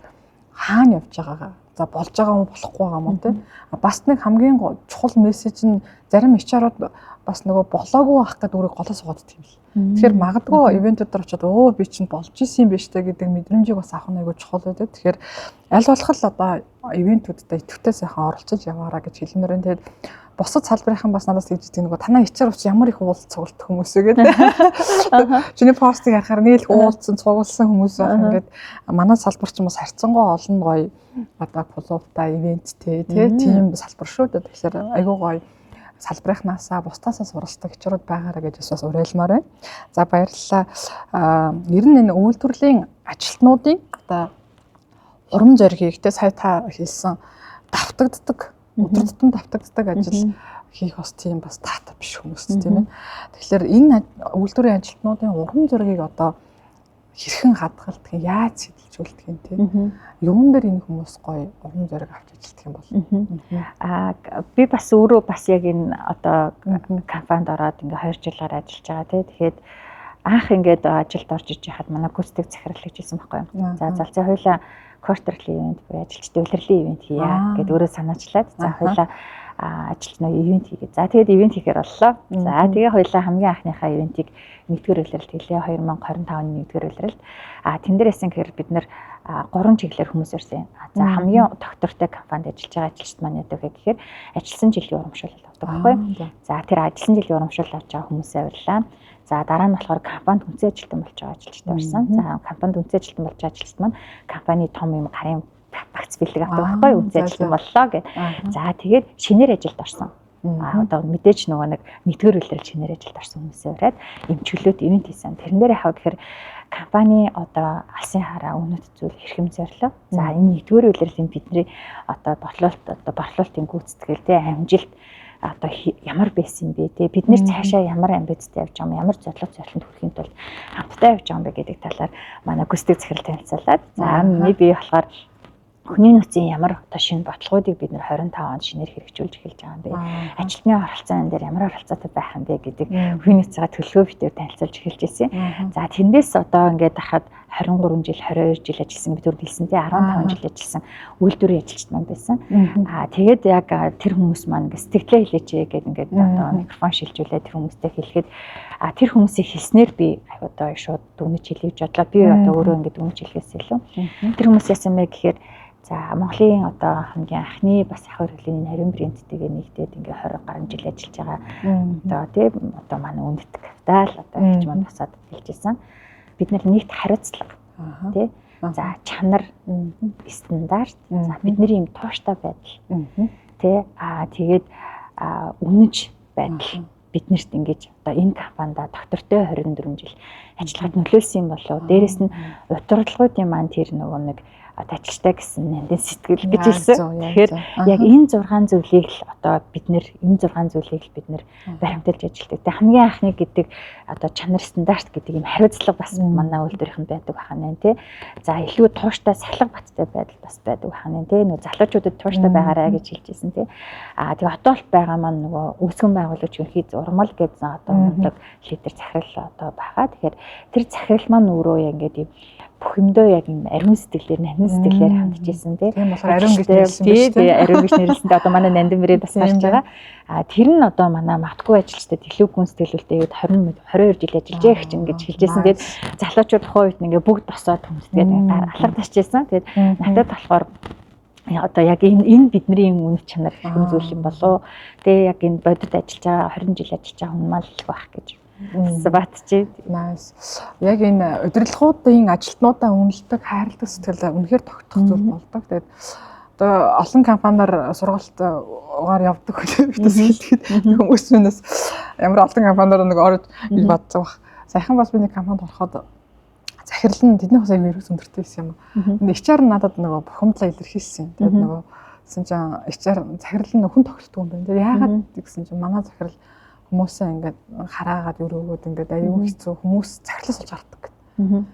Speaker 1: хаана явж байгаагаа за болж байгаа юм болохгүй байгаа юм тийм. Бас нэг хамгийн чухал мессеж нь зарим HR-ууд бас нөгөө болоогүй байх гэдэг өөрийг голоо суугаад тийм л. Тэгэхээр магадгүй ивентүүд дээр очиод өө би чинь болж исэн юм биш үү гэдэг мэдрэмжийг бас авах нь айгүй чухал байдаг. Тэгэхээр аль болох л одоо ивентүүдтэй идэвхтэй сайхан оролцож яваараа гэж хэлмээр байна. Тэгээд бусад салбарынхан бас надаас тэгж байгаа нөгөө танаа HR уч ямар их уулз цугалт хүмүүс вэ гэдэг. Чиний постыг харахаар нийл уулзсан цугалсан хүмүүс байх ингээд манай салбар ч бас харьцангуй олон гоё одоо клубтай ивенттэй тийм салбар шүү дээ. Тэгэхээр айгүй гоё салбарынхнаасаа бусдаасаа суралцдаг HR-ууд байгаараа гэж бас уриалмаар байна. За баярлалаа. Ер нь энэ үйлдвэрлэлийн ажилтнуудын одоо урам зоригийг те сая та хэлсэн давтагддаг өдөр тутам давтагддаг ажил хийх бас тийм бас таата биш хүмүүс тийм ээ. Тэгэхээр энэ үйлдвэрийн ажилтнуудын урам зоригийг одоо хэрхэн хадгалдаг, яаж сэтэлжүүлдэг юм тийм. Юун дээр энэ хүмүүс гоё урам зориг авч ажилладаг юм бол.
Speaker 2: Би бас өөрөө бас яг энэ одоо компанид ороод ингээ 2 жилээр ажиллаж байгаа тийм. Тэгэхээр анх ингээд ажилд орж иж яхад манай гүйцэтгэх захирал гэж хэлсэн байхгүй юу. За залцаа хоёлаа квартерли ивент буюу ажилчдын улирлын ивент хийя гэд өөрөө санаачлаад за хоёлаа ажилтнаа ивент хийгээ. За тэгээд ивент хийхээр боллоо. За тэгээ хоёлаа хамгийн анхныхаа ивентийг 1-р улиралд хийлээ 2025 оны 1-р улиралд. Тэн дээрээс гэхээр бид нэр 3 чиглэлээр хүмүүс ирсэн. За хамгийн доктортой компанид ажиллаж байгаа ажилчид маань яадаг вэ гэхээр ажилласан жилийн урамшуулал авдаг байхгүй юу. За тэр ажилласан жилийн урамшуулал авч байгаа хүмүүсээ авирлаа. За дараа нь болохоор компанид үнцэн ажилтан болж байгаа ажилчтай орсон. За компанид үнцэн ажилтан болж байгаа ажилчид маань компани том юм гарын багц бэлэг авдаг байхгүй юу үнцэн ажилтан боллоо гэд. За тэгээд шинээр ажилд орсон. Одоо мэдээж нөгөө нэг нэгдүгээр үйлрэл шинээр ажилд орсон хүмүүсээ ураад эмчилээд ивент хийсэн. Тэрэн дээр яхаа гэхээр компани одоо алсын хараа үнэт зүйл хэрхэм зорилоо. За энэ нэгдүгээр үйлрэлийн бидний одоо борлуулалтын гүйцэтгэл тэ амжилт одоо ямар байсан бэ те бид нэр цаашаа ямар амбицтай явж байгаа юм ямар зорилго зорилтонд хүрэхийн тулд хамтдаа явж байгаа юм бэ гэдэг талаар манай гүйцэтгэх захирал танилцуулаад за миний бие болохоор хүний нөөцийн ямар одоо шинэ бодлогуудыг бид нэр 25 онд шинээр хэрэгжүүлж эхэлж байгаа юм бэ ажилтны оролцоон дээр ямар оролцоотой байх юм бэ гэдэг хүний нөөцийн төлөвлөгөө бид танилцуулж эхэлж ирсэн. За тэндээс одоо ингээд хахад 23 жил 22 жил ажилласан бид түр хэлсэн тий 15 жил ажилласан үйлдвэрийн ажилчид маань байсан. Тэгээд яг тэр хүмүүс маань ингээд сэтгэлээ хэлээч гэдэг ингээд одоо микрофон шилжүүлээд тэр хүмүүстэй хэлэхэд тэр хүмүүсийг хэлснээр би одоо шууд дүгнэж хэлье гэж бодлоо. Би одоо өөрөө ингээд дүгнэж хэлэхээс илүү. Тэр хүмүүс яасан бэ гэхээр за Монголын одоо хамгийн анхны бас ах хөргөлийн нарийн брендтэйгээ нэгдээд ингээ 20 гаруй жил ажиллаж байгаа. Одоо тийм одоо манай үнэт капитал одоо хэлж маань босоод хэлжсэн. Бид нэгт хариуцлага тий. За чанар, стандарт, за бидний юм тууштай байдал. Тий. Тэгээд үнэж байдал биднэрт ингэж одоо энэ компанид доктортой 24 жил ажиллахад нөлөөлсөн юм болов. Дээрэс нь удирдлагуудын маань тэр нөгөө нэг ажилттай гэсэн нэмдэн сэтгэл гэж хэлсэн. Тэгэхээр яг энэ 6 зүйлийг л одоо бид нэр энэ 6 зүйлийг л бид нэр баримталж ажилтдаг. Тэг хамгийн анхны гэдэг одоо чанар стандарт гэдэг юм хариуцлага бас манай үйлдвэрийнхэн байдаг бахана тий. За илүү тууштай сахилга баттай байдал бас байдаг бахана тий. Нөгөө залуучуудад тууштай байгаарай гэж хэлжсэн тий. Тэгээ хотоолт байгаа маань нөгөө үүсгэн байгуулагч өнхий зурмал гэсэн одоо мундаг лидер захирал одоо байгаа. Тэгэхээр тэр захирал маань өөрөө ингээд бүх юмдөө яг юм ариун сэтгэлээр, нандин сэтгэлээр хандчихсан тийм. Тийм болохоор ариун гэж нэрлсэн тийм. Ариун гэж нэрлсэндээ одоо манай нандин мөрөө бас гарч байгаа. Тэр нь одоо манай матгүй ажилчдад илүү гүн сэтгэлүүлтэй 22 жил ажиллаж яах гэж ингэж хэлжсэн. Тэгээд залуучууд тухайн үед ингээ бүгд босоод хүндэтгээд алга ташчихсан. Тэгээд надад болохоор одоо яг энэ бидний үнэ чанар хэм зүйл юм болоо. Тэгээ яг энэ бодит ажиллаж байгаа 20 жил ажиллаж байгаа хүн мал их байх гэж батчээ. Nice.
Speaker 1: Яг энэ удирдлагуудын ажилтнуудаа үнэлдэг, хайрладаг сэтгэл үнэхээр тогтох зүйл болдог. Тэгээд одоо олон компаниар сургалтаар явдаг хүмүүс хэлгээд хүмүүсээс ямар олон компаниар нэг орж бий боддог баг. Саяхан бас би нэг компанид ороход захирал нь тэдний хосыг ерөөс өндөртэй байсан юм. Энд HR надад нөгөө бухимдлаа илэрхийлсэн. Тэгээд нөгөө гэсэн чинь HR захирал нь хүн тогтдог юм байна. Тэгээд яагаад гэсэн чинь манай захирал хүмүүсээ ингээд хараагаад өрөөгөөд ингээд аюу хэцүү хүмүүс захирлаас олж гардаг гэдэг.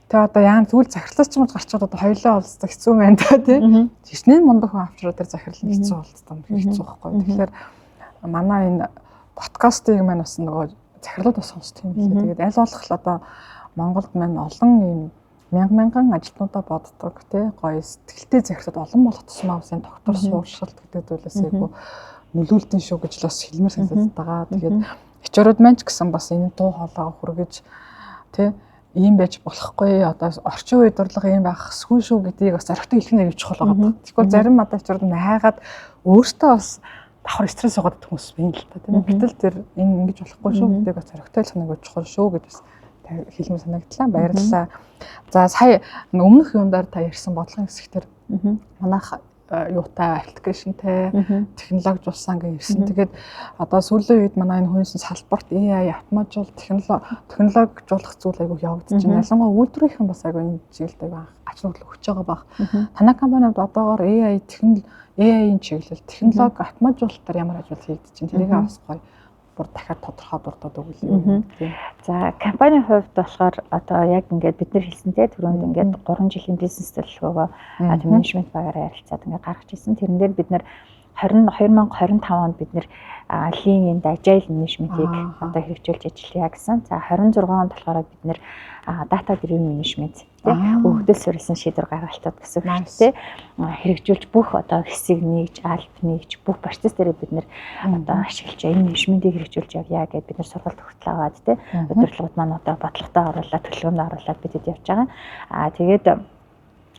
Speaker 1: Тэгээ одоо яа зүгээр захирлаас ч юм гарчаад одоо хоёлоо олцдог хэцүү байна та тийм. Жишнээ мундаг хүн авчраад тэр захирал нь хэцүү болцсон хэцүү байхгүй. Тэгэхээр манай энэ подкастыг маань бас нөгөө захирлууд бас сонсдог юм билээ. Тэгээд аль болох л одоо Монголд маань олон ийм мянган ажилтнуудаа боддог тий гоё сэтгэлтэй захирлууд олон болох тусмаа бас энэ доктор сууршилт гэдэг зүйлээс айгу нөлөөлтийн шүү гэж л бас хэлмээр санагдаад байгаа. Тэгээд HR-ууд маань ч гэсэн бас энэ дуу хоолойгоо хүргэж тий ийм байж болохгүй одоо орчин үеийн дурлага ийм байхсгүй шүү гэдгийг бас зоригтой хэлэх нь чухал байгаа. Тэгвэл зарим одоо HR-ууд хайгаад өөртөө бас давхар стресс угаадаг хүмүүс байна л та тийм. Гэтэл тэр энэ ингэж болохгүй шүү гэдгийг бас зоригтой хэлэх нь чухал шүү гэдээс хэлмээр санагдлаа. Баярлалаа. За сая өмнөх юмдаар та ярьсан бодлогын хэсэгтэр манайх юутай аппликейшнтэй технологижуулсан гэж ирсэн. Тэгээд одоо сүүлийн үед манай энэ хүнсэн салбарт AI автоматжуул технологижуулах зүйл айгүй явагдаж байна. Ялангуяа үйлдвэрийнхэн бас айгүй энэ чиглэлд айгүй ач холбогдол өгч байгаа баг. Танай компанид одоогоор AI-ийн чиглэл технологи автоматжуулалтаар ямар ажил хийгдэж байна? Тэрийг бас гоё бүр дахиад тодорхой дурдаад өгвөл.
Speaker 2: За компанийн хувьд болохоор одоо яг ингээд бид нар хэлсэнтэй түрүүнд ингээд 3 жилийн бизнес төлөвлөгөөгөө менежмент багаараа ярилцаад ингээд гаргаж ирсэн. Тэрэн дээр бид нар 2025 онд бид нэр Lean and Agile менежментийг одоо хэрэгжүүлж ажиллая гэсэн. За 26 онд болохоор бид нэр data driven менежмент өгдөл суурилсан шийдвэр гаргалтууд гэсэн үгтэй хэрэгжүүлж бүх одоо хэсэг нэгж, алб нэгж, бүх процесс дээр бид нэр одоо ашиглаж энэ менежментийг хэрэгжүүлж явъя гэдээ бид нар сургалт өгтөл аваад тий удирдлагууд маань одоо бодлоготой оруулаад төлөвлөгөөнд оруулаад бидэд явж байгаа. Тэгээд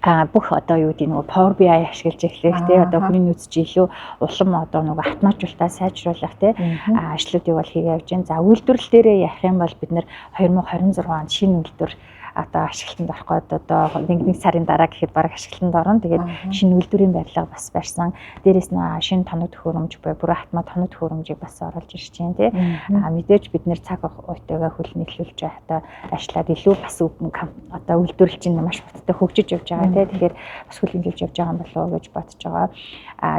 Speaker 2: бүх одоо юу гэдэг нөгөө Power BI ашиглаж эхлэх тий одоо хүний нөөц чи илүү улам одоо нөгөө автоматжуулалтаа сайжруулах тий ажлуудыг бол хийгээ явж байна. За үйлдвэрлэл дээрээ ярих юм бол бид нэр 2026 онд шинэ үйлдвэр одоо ашиглалтанд ороход одоо нэг сарын дараа гэхэд бараг ашиглалтанд орно. Тэгээд шинэ үйлдвэрийн барилга бас барьсан. Дээрээс нь шинэ тоног төхөөрөмж буюу бүр автомат тоног төхөөрөмжийг бас оруулж ирж байна тий. Мэдээж бид нэр цаг уйтайгаа хөл нийлүүлж байхдаа ажиллаад илүү бас одоо үйлдвэрлэл чинь маш хурдтай хөгжиж явж байгаа тий. Тэгэхээр бас хөлөглөж явж байгаа юм болов уу гэж бодож байгаа.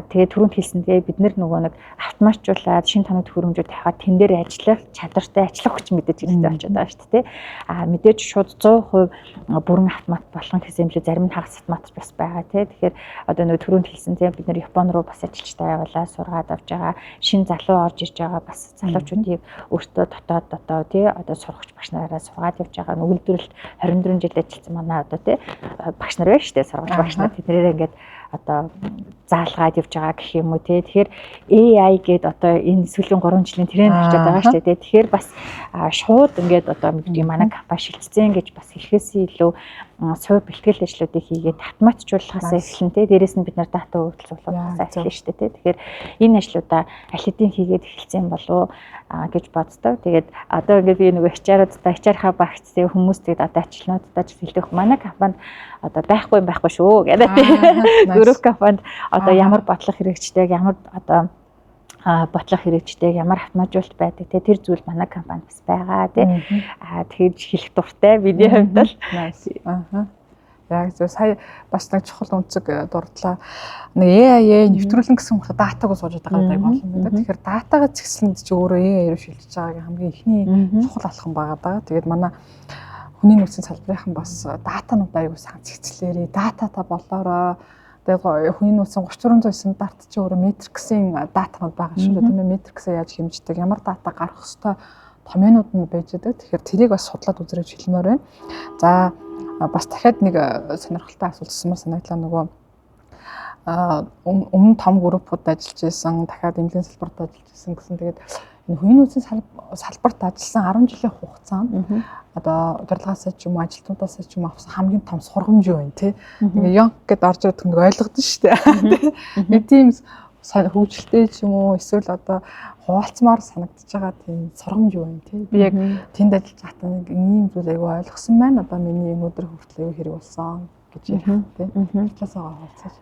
Speaker 2: Тэгээд түрүүнд хэлсэнтэй бид нөгөө нэг автоматжуулаад шинэ тоног төхөөрөмжүүд тавихад тэн дээр ажиллах чадвартай ажиллах хүч мэдээж хэрэгтэй болчиход байгаа шүү дээ тий. Мэдээж шууд 100% бүрэн автомат болгон гэсэн юмлээ зарим нь хагас автомат бас байгаа тий. Тэгэхээр одоо нөгөө түрүүнд хэлсэн тий бид нэр Япон руу бас ажилчтай явуулаад сургаад авч байгаа. Шинэ залуу орж ирж байгаа бас залуучуудыг өөртөө дотоод тий одоо сурагч багш нараараа сургаад явж байгаа. Үйлдвэрлэлд 24 жил ажилласан манай одоо тий багш нар байна шүү дээ сурагч багш нар тэднэрээ ингээд одоо заалгаад явж байгаа гэх юм уу тий. Тэгэхээр AI гээд одоо энэ сүүлийн 3 жилийн тренд болчиход байгаа шүү дээ. Тэгэхээр бас шууд ингээд одоо мэдээ манай компани шилжсэн гэж бас хэлхээсээ илүү сувь бэлтгэл ажлуудыг хийгээд автоматжуулахаас эхлэн тий. Дээрээс нь бид нар дата үйлдвэрлэлээс эхэлнэ шүү дээ тий. Тэгэхээр энэ ажлуудаа аль хэдийн хийгээд эхэлсэн болов гэж боддог. Тэгээд одоо ингээд би нөгөө HR-ийнхаа багц тий хүмүүстэй одоо ажилтнуудтай ч хэлдэг манай компанид одоо байхгүй шүү гэдэг тий. Групп компанид одоо ямар бодлого хэрэгждэг, ямар одоо бодлого хэрэгждэг, ямар автоматжуулалт байдаг тий тэр зүйл манай компанид бас байгаа тий. Тэгж хэлэх дуртай бидний хувьд бол.
Speaker 1: Яг зөв сая бас нэг чухал үнцэг дурдлаа. Нэг AI нэвтрүүлэн гэсэн үг датаг сууж байгаа юм байна. Тэгэхээр датагаа згсэлэнд чи өөрөө AI-аар шилжиж байгааг хамгийн ихний чухал алхам байгаа даа. Тэгээд манай хүний нөөцийн салбарынхан бас датанууд аягүй сайн згцлээрээ датата болоороо тэгээд хүний нөөцийн 3400 стандарт чи өөрөө метриксийн датанууд байгаа шүү дээ. Тийм ээ метриксээ яаж хэмждэг, ямар дата гарах хэвээр томьёонууд нь байж байгаа. Тэгэхээр тэрийг бас судлаад үзэрэж хэлмээр байна. За бас дахиад нэг сонирхолтой асуулт асуумаар санагдлаа нөгөө өмнө том группууд ажиллаж байсан, дахиад эмнэлгийн салбарт ажиллаж байсан гэсэн. Тэгээд энэ хүний нөөцийн салбарт ажилласан 10 жилийн хугацаанд одоо удирдлагаасаа ч юм уу ажилтнуудаас ч юм авсан хамгийн том сургамж юу вэ те? Ингээ янг гэдээ орж ирэх нэг ойлгодсон шүү дээ. Нэг тийм хөгжилтэй ч юм уу эсвэл одоо хуваалцмаар санагдаж байгаа тийм сургамж юу вэ те? Би яг тэнд ажиллаж байхдаа нэг ийм зүйл аягүй ойлгосон байна. Одоо миний өнөөдөр хүртэл аягүй хэрэг болсон гэж ярих те. Тэрчээсээ хавцаж.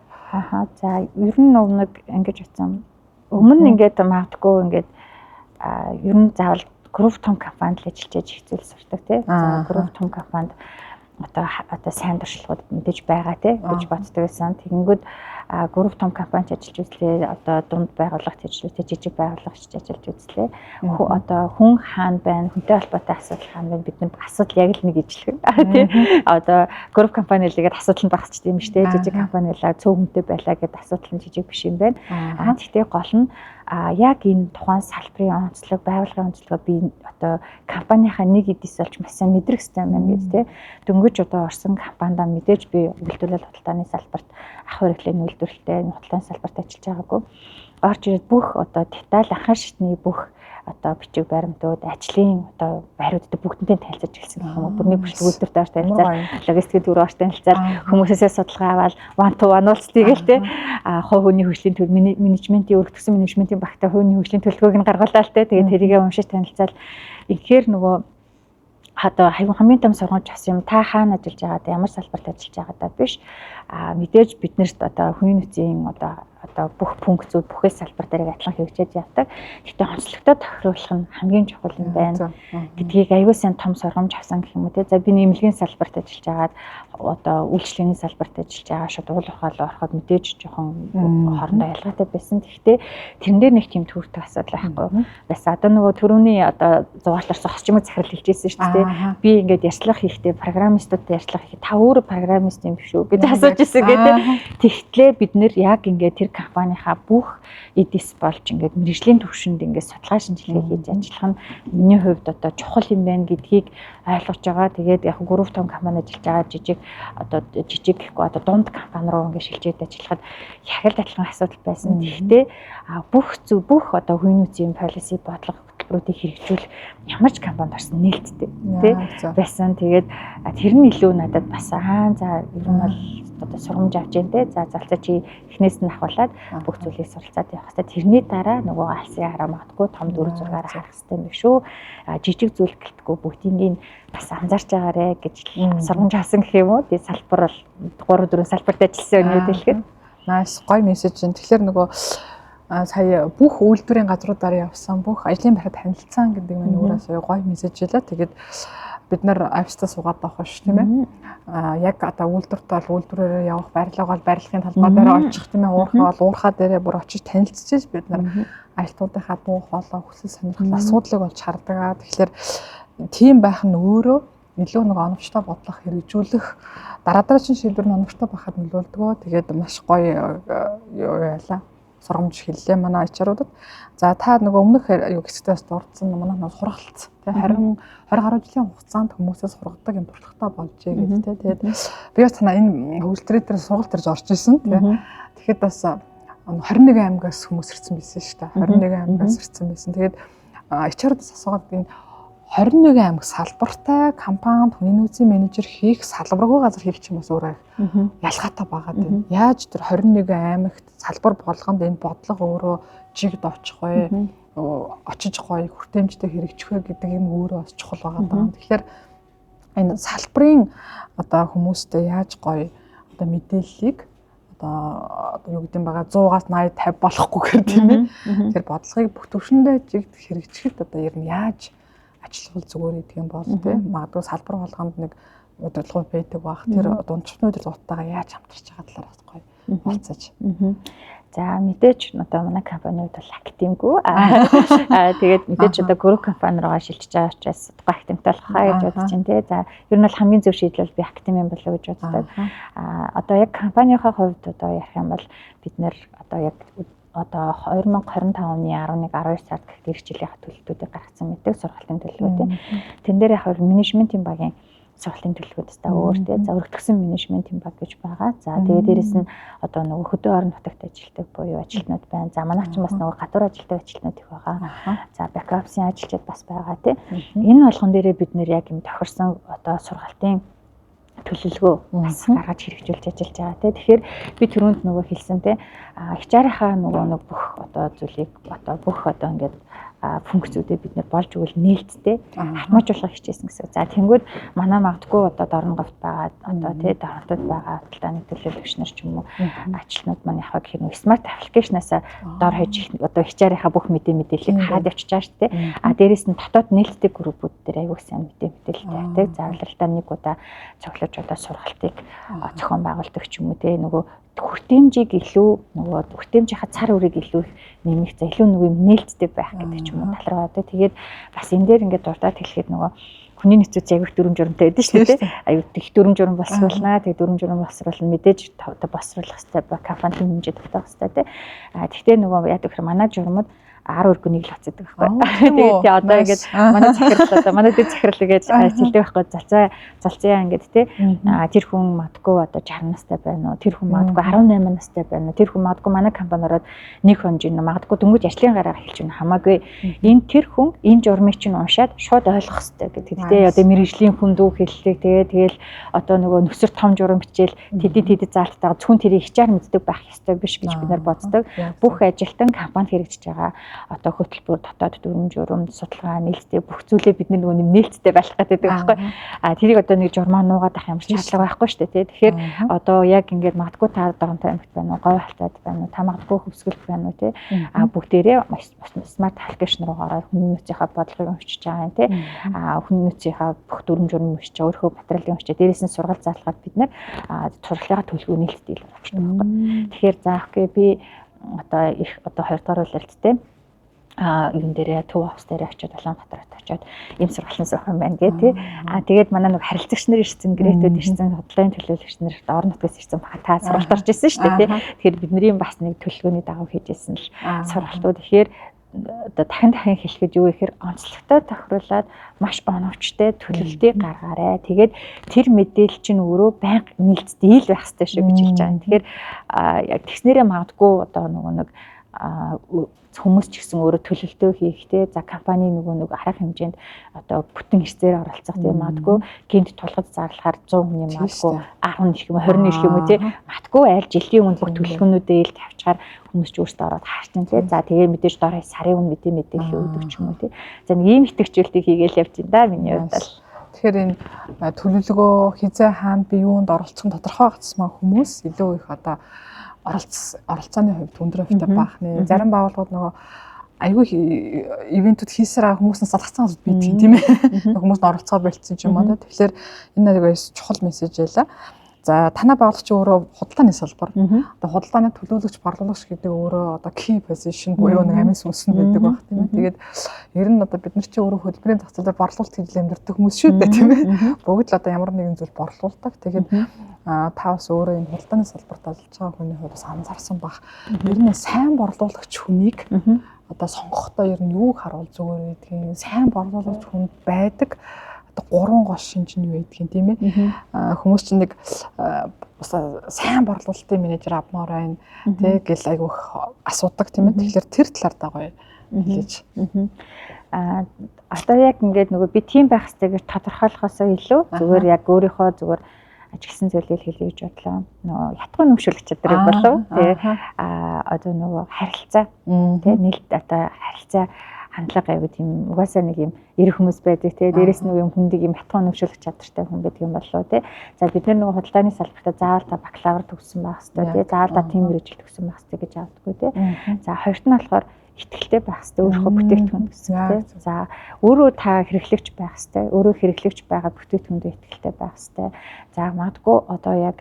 Speaker 2: За ер нь нэг ингэж утсан. Өмнө ингээд магадгүй ингээд ер нь заавал групп том компанид л ажиллаж их зүйл сурдаг тий. За групп том компанид одоо сайн туршлагууд мэдээж байгаа тий гэж боддог байсан. Тэгэнгүүт групп том компанид ажиллаж үзлээ. Одоо дунд байгууллагт ажиллаж жижиг байгууллагч ажиллаж үзлээ. Одоо хүн хаана байна? Хүнтэй холбоотой асуудал хаана байна? Бидний асуудал яг л нэг ижлэг тий. Одоо групп компани лигээд асуудал нь багасч тийм шүү дээ. Жижиг компанилаа цөөн хүнтэй байлаа гэдэг асуудал нь жижиг биш юм байна. Гэхдээ гол нь яг энэ тухайн салбарын онцлог, байгууллагын онцлогоо би одоо компанийнхаа нэг эдис олж маш сайн мэдрэх хэрэгтэй байна гэж тий. Дөнгөж одоо орсон компанидаа мэдээж би үйлдвэрлэл худалдааны салбарт ах хэрэглээний үйлдвэрлэлтэй худалдааны салбарт ажиллаж байгаагүй. Орж ирээд бүх одоо деталь анхаар шатны бүх одоо бичиг баримтууд, ажлын одоо байруудад бүгднтэй танилцаж эхэлсэн гэх юм уу. Бүрний бүшлэг үйлдвэртэй орж танилцаад, логистикийн төвөөр орж танилцаад, хүмүүсээс судалгаа аваад, one to one уулзтыг л тий. Хувь хүний хөгжлийн төл менежментийн өргөдсөн менежментийн багтаа хувийн хөгжлийн төлөвлөгөөг нь гаргалаа л тий. Тэгээд тэрийгээ уншиж танилцаад инхээр нөгөө одоо хамгийн том сургамж авсан юм та хаана ажиллаж байгаадаа ямар салбарт ажиллаж байгаадаа биш мэдээж биднэрт одоо хүний нөөцийн одоо бүх функцүүд бүхэл салбар дээр адилхан хэрэгжиж явдаг. Гэхдээ онцлогтой тохируулах нь хамгийн чухал юм байна гэдгийг аюул сан том сургамж авсан гэх юм уу те. За би нэмлэгийн салбарт ажиллаж байгаад одоо үйлчлэгээний салбарт ажиллаж байгаа шууд уул ухаал ороход мэдээж жоохон хоорондоо ялгаатай байсан. Гэхдээ тэрэн дээр нэг тийм төрөлтэй асуудал байхгүй. Бас одоо нөгөө төрөний одоо зугаалаар зогсч юм захирал хэлжсэн шүү дээ. Би ингээд ярьцлах хийхдээ программистуудтай ярьцлах хийхэд та өөрөө программист юм биш үү гэж асууж ирсэн гэдэг. Тэгтлээ бид нэр яг ингээд тэр компанийнхаа бүх эдис болж ингээд мэрэгжлийн төвшөнд ингээд судалгаа шинжилгээ хийж ажиллах нь миний хувьд одоо чухал юм байна гэдгийг ойлгож байгаа. Тэгээд яг групп том компанид ажиллаж байгаа жижиг гэхгүй одоо дунд компани руу ингээд шилжээд ажиллахад яг л адилхан асуудал байсан. Тэгэхдээ бүх одоо хувийн нөөцийн policy бодлого салбаруудыг хэрэгжүүлэх ямар ч компанид орсон нээлттэй тий байсан. Тэгээд тэр нь илүү надад бас за ер нь бол одоо сургамж авч जैन тий. За залцаа чи эхнээс нь ахуулаад бүх зүйлийг суралцаад явах хэрэгтэй. Тэрний дараа нөгөө алсын хараа магадгүй том дүр зургаараа харах хэрэгтэй юм шүү. Жижиг зүйл гэлтгүй бүгдийг бас анзаарч байгаарэ гэж сургамж авсан гэх юм уу. Тэгээд салбар бол 3-4 салбарт ажилласан өнөө дэлгэхэд.
Speaker 1: Nice гоё мессеж юм. Тэгэхээр нөгөө сая бүх үйлдвэрийн газруудаар явсан бүх ажлын байрад танилцсан гэдэг нь өөрөөс гоё мессеж байлаа. Тэгээд бид нар авьяастаа суугаад авах ш тийм ээ. Яг одоо үйлдвэртээ бол үйлдвэрээр явах, барилга бол барилгын талбай дээр очих тийм ээ. Уурхаа бол уурхаа дээрээ бүр очиж танилцчихж бид нар аялтуудынхаа дуу хоолой хүсэл сонирхол асуудлыг болж хардаг. Тэгэхээр тийм байх нь өөрөө илүү нэг оновчтой бодлого хэрэгжүүлэх дараагийн шийдвэр нь оновчтой байхад нөлөөлдөг. Тэгээд маш гоё юу яалаа. Сургамж хэллээ манай HR-уудад. За та нөгөө өмнөх юу хэсгээс дурдсан манай нэг сургалт тий 20 гаруй жилийн хугацаанд хүмүүсээс сургадаг юм туршлагатай болжээ гэдэг тий. Тэгээд би бас танаа энэ хөгжлөдрийн дээр сургалт төрж орж исэн тий. Тэгэхэд бас 21 аймагаас хүмүүс ирсэн байсан шүү дээ. 21 аймагаас ирсэн байсан. Тэгээд HR-уудаас асуугаад энэ 21 аймаг салбартай компанид хүний нөөцийн менежер хийх салбаргүй газар хийх ч юм бас өөрөө ялгаатай байгаа тийм. Яаж тэр 21 аймагт салбар болгонд энэ бодлого өөрөө жигд очих вэ? Очиж гоё хүртээмжтэй хэрэгжих вэ гэдэг юм өөрөө бас чухал байгаа даа. Тэгэхээр энэ салбарын одоо хүмүүстэй яаж гоё одоо мэдээллийг одоо юу гэдэг юм байгаа 100-аас 80 50 болохгүйгээр тийм ээ. Тэр бодлогыг бүх төвшөндөө жигд хэрэгжихэд одоо ер нь яаж ажиллавал зүгээр гэдэг юм бол тийм магадгүй салбар болгонд нэг удирдлагууд байдаг бах тэр дундчны удирдлагуудтайгаа яаж хамтарч байгаа талаар бас гоё болцооч.
Speaker 2: За мэдээж одоо манай компанид бол академигүй тэгээд мэдээж одоо групп компани руугаа шилжиж байгаа учраас академитай болох хаа гэж бодож байна тий. За ер нь бол хамгийн зөв шийдэл бол би академи юм болоо гэж боддог. Одоо яг компанийнхаа хувьд одоо ярих юм бол бид нэр одоо яг одоо 2025 оны 11-12 сард гэх жилийнхаа төлөвлөлтүүдийг гаргасан мэдэг сургалтын төлөвлөгөө. Тэн дээр яг менежментийн багийн сургалтын төлөвлөгөөс та өөртөө за өргөдгсөн менежментийн баг гэж байгаа. За тэгээд дээрэс нь одоо нөгөө хөдөө орон нутагт ажилтдаг буюу ажилтнууд байна. За манайх ч бас нөгөө гадуур ажилтдаг ажилтнууд их байгаа. За бэкапсын ажилчид бас байгаа тий. Энэ болгон дээрээ бид нэр яг юм тохирсон одоо сургалтын төлөвлөгөө бас гаргаж хэрэгжүүлж ажиллаж байгаа тий. Тэгэхээр би түрүүнд нөгөө хэлсэн тий HR-ийнхаа нөгөө бүх одоо зүйлийг одоо бүх одоо ингээд функцүүдээ бид нэр болж өгвөл нээлттэй автоматжуулах хичээсэн гэсэн. За тэнгүүд манай магадгүй одоо дорнговт байгаа одоо тий дорнотод байгаа худалдааны төлөөлөгч нар ч юм уу ажилтнууд маань яг хэрэг смарт аппликейшнаас дор хаяж одоо HR-ийнхаа бүх мэдээллийг хаад явчихж байгаа шүү дээ. Дээрээс нь дотоод нээлттэй группүүд дээр аягүй сайн мэдээлэл тавьдаг. Заавалтай нэг удаа цуглаж одоо сургалтыг зохион байгуулдаг ч юм уу тий нөгөө хүртээмжийг илүү нөгөө хүртээмжийнхаа цар үрийг илүү нэмэх за илүү нөгөө нээлттэй байх гэдэг ч юм уу тал руу одоо тэгээд бас энэ дээр ингээд дурдаад хэлэхэд нөгөө хүний нөөцөд аяг дүрм журамтай байдаг шүү дээ. Аюу их дүрм журам боловсруулнаа. Тэгээд дүрм журам боловсруулна мэдээж боловсруулах хэрэгтэй компани хэмжээ тогтоох хэрэгтэй тий. Тэгтээ нөгөө яадаг гэхээр манай журмууд 10 өргөнийг л оцдог байхгүй. Тэгээд одоо ингээд манай захирал одоо манай дэд захирал гэж хэлдэг байхгүй. Залцаа ингээд тий. Тэр хүн магадгүй одоо 60 настай байна уу? Тэр хүн магадгүй 18 настай байна уу? Тэр хүн магадгүй манай компаниороо нэг хонжин магадгүй дөнгөж ажлын гараар хэлж байна хамаагүй. Энэ тэр хүн энэ журмыг чинь уншаад шууд ойлгох хэрэгтэй гэдэг. Тэгтээ одоо мэрэгжлийн хүн дүү хэллээ. Тэгэл одоо нөгөө нөхцөр том журам бичээл тэдэд заалтайгаа зөвхөн тэрийг хичээр мэддэг байх ёстой биш гэж бид нар боддог. Бүх ажилтан компанид хэрэгжиж байгаа одоо хөтөлбөр дотоод дүрм журам судалгаа нээлттэй бүх зүйлээ бид нөгөө нээлттэй байх гэдэг байхгүй. Тэрийг одоо нэг журмаа нуугаад авах юм шиг шаардлага байхгүй шүү дээ. Тэгэхээр одоо яг ингээд магадгүй та дорнтой амьд байна уу, говь халтаад байна уу, та магадгүй хөвсгөл байна уу тий. Бүгдээрээ смарт аппликейшн руу гараад хүний нөөцийнхаа бодлогыг өчөж байгаа юм тий. Хүний нөөцийнхаа бүх дүрм журам өчөж өөрөө материалын өчөж дээрээс нь сургалт заалгаад бид нэр сургалтынхаа төлөвлөгөө нээлттэй л болчихдог байхгүй. Тэгэхээр заахгүй би одоо их одоо 2 дахь үйлдэлтэй юм дээрээ төв офс дээр очиод Улаанбаатарт очиод ийм сургалтын суух юм байна гэ тий. Тэгээд манай нэг харилцагч нар ирсэн, грэтүүд ирсэн, худлын төлөөлөгч нар орон нутгаас ирсэн баха та сургалт орж ирсэн шүү дээ тий. Тэгэхээр бидний бас нэг төлөвлөгөөний дагуу хийжсэн л сургалтууд ихээр одоо дахин хэлэхэд юу гэхээр онцлогтой тохируулаад маш оновчтой төлөвлөлтийг гаргаарай. Тэгээд тэр мэдээлэл чинь өөрөө байнга нээлттэй л байх хэрэгтэй шүү гэж хэлж байгаа. Тэгэхээр яг тэгснээрээ магадгүй одоо нэг хүмүүс ч гэсэн өөрөө төлөлтөө хийхтэй за компани нэг арга хэмжээнд одоо бүтэн эрсээр оролцох тийм магадгүй гинт тулгад зарлахаар 100 хүний магадгүй 10 нэх юм 20 нэх юм уу тийм магадгүй аль жилийн өмнө бүх төлөвлөгөөнүүдээ ил тавьчихаар хүмүүс ч өөрсдөө ороод хаарчин тийм за тэгээ мэдээж дараа сарын өмнө мэдээлэл өгдөг ч юм уу тийм за нэг ийм итгэвчлэлтийг хийгээл явж байна да миний хувьд л.
Speaker 1: Тэгэхээр энэ төлөвлөгөө хизээ хаана би юунд оролцох нь тодорхой гацсмаа хүмүүс илүү их одоо оролцооны хувьд өндөр хувьтай баах нэ. Зарим байгууллагууд нөгөө айгүй ивентүүд хийсээр хүмүүсээс салгацсан хүмүүс байдаг тийм ээ. Хүмүүс нь оролцоо болцсон ч юм уу. Тэгэхээр энэ нэг чухал мессеж байлаа. За танай байгууллага чи өөрөө худалдааны салбар. Одоо худалдааны төлөөлөгч борлуулагч гэдэг өөрөө одоо key position буюу нэг амин сүнс нь байдаг байх тийм ээ. Тэгээд ер нь одоо бид нар чи өөрөө хөдөлмөрийн зах зээлээр борлуулалт хийж амьдардаг хүмүүс шүү дээ тийм ээ. Бүгд л одоо ямар нэгэн зүйл борлуулдаг. Тэгээд та бас өөрөө энэ худалдааны салбарт ажиллаж байгаа хүний хувьд бас анзаарсан бах. Ер нь сайн борлуулагч хүнийг одоо сонгохдоо ер нь юуг харуул зүгээр гэдгийг сайн борлуулагч хүнд байдаг 3 гол шинж нь юу гэдгийг тийм ээ. Хүмүүс чинь нэг сайн борлуулалтын менежер авмаар байна тий гэл айгүйх асуудаг тийм ээ. Тэгэхээр тэр талаар даа гоё хэлж.
Speaker 2: Одоо яг ингээд нөгөө би тийм байх хэрэгтэй гэж тодорхойлохоос илүү зүгээр яг өөрийнхөө зүгээр ажигласан зүйлийг хэлье гэж бодлоо. Нөгөө ятгуу нөхшөлч чадрыг болов тий одоо нөгөө харилцаа тий нэлт одоо харилцаа хандлага аягүй тийм угаасаа нэг юм эрх хүмүүс байдаг тий дээрэс нэг юм хүндийг юм ятгуу нөхшөлөх чадвартай хүн байдаг юм болов тий. За бид нар нөгөө худалдааны салбартаа заавал та бакалавр төгссөн байх хэрэгтэй тий заавал та тийм мэргэжил төгссөн байх хэрэгтэй гэж аавдаггүй тий. За хоёрт нь болохоор итгэлтэй байх хэрэгтэй өөрийнхөө бүтээгдэхүүн гэсэн тий. За өөрөө та хэрэглэгч байх хэрэгтэй өөрөө хэрэглэгч байгаа бүтээгдэхүүндээ итгэлтэй байх хэрэгтэй. За магадгүй одоо яг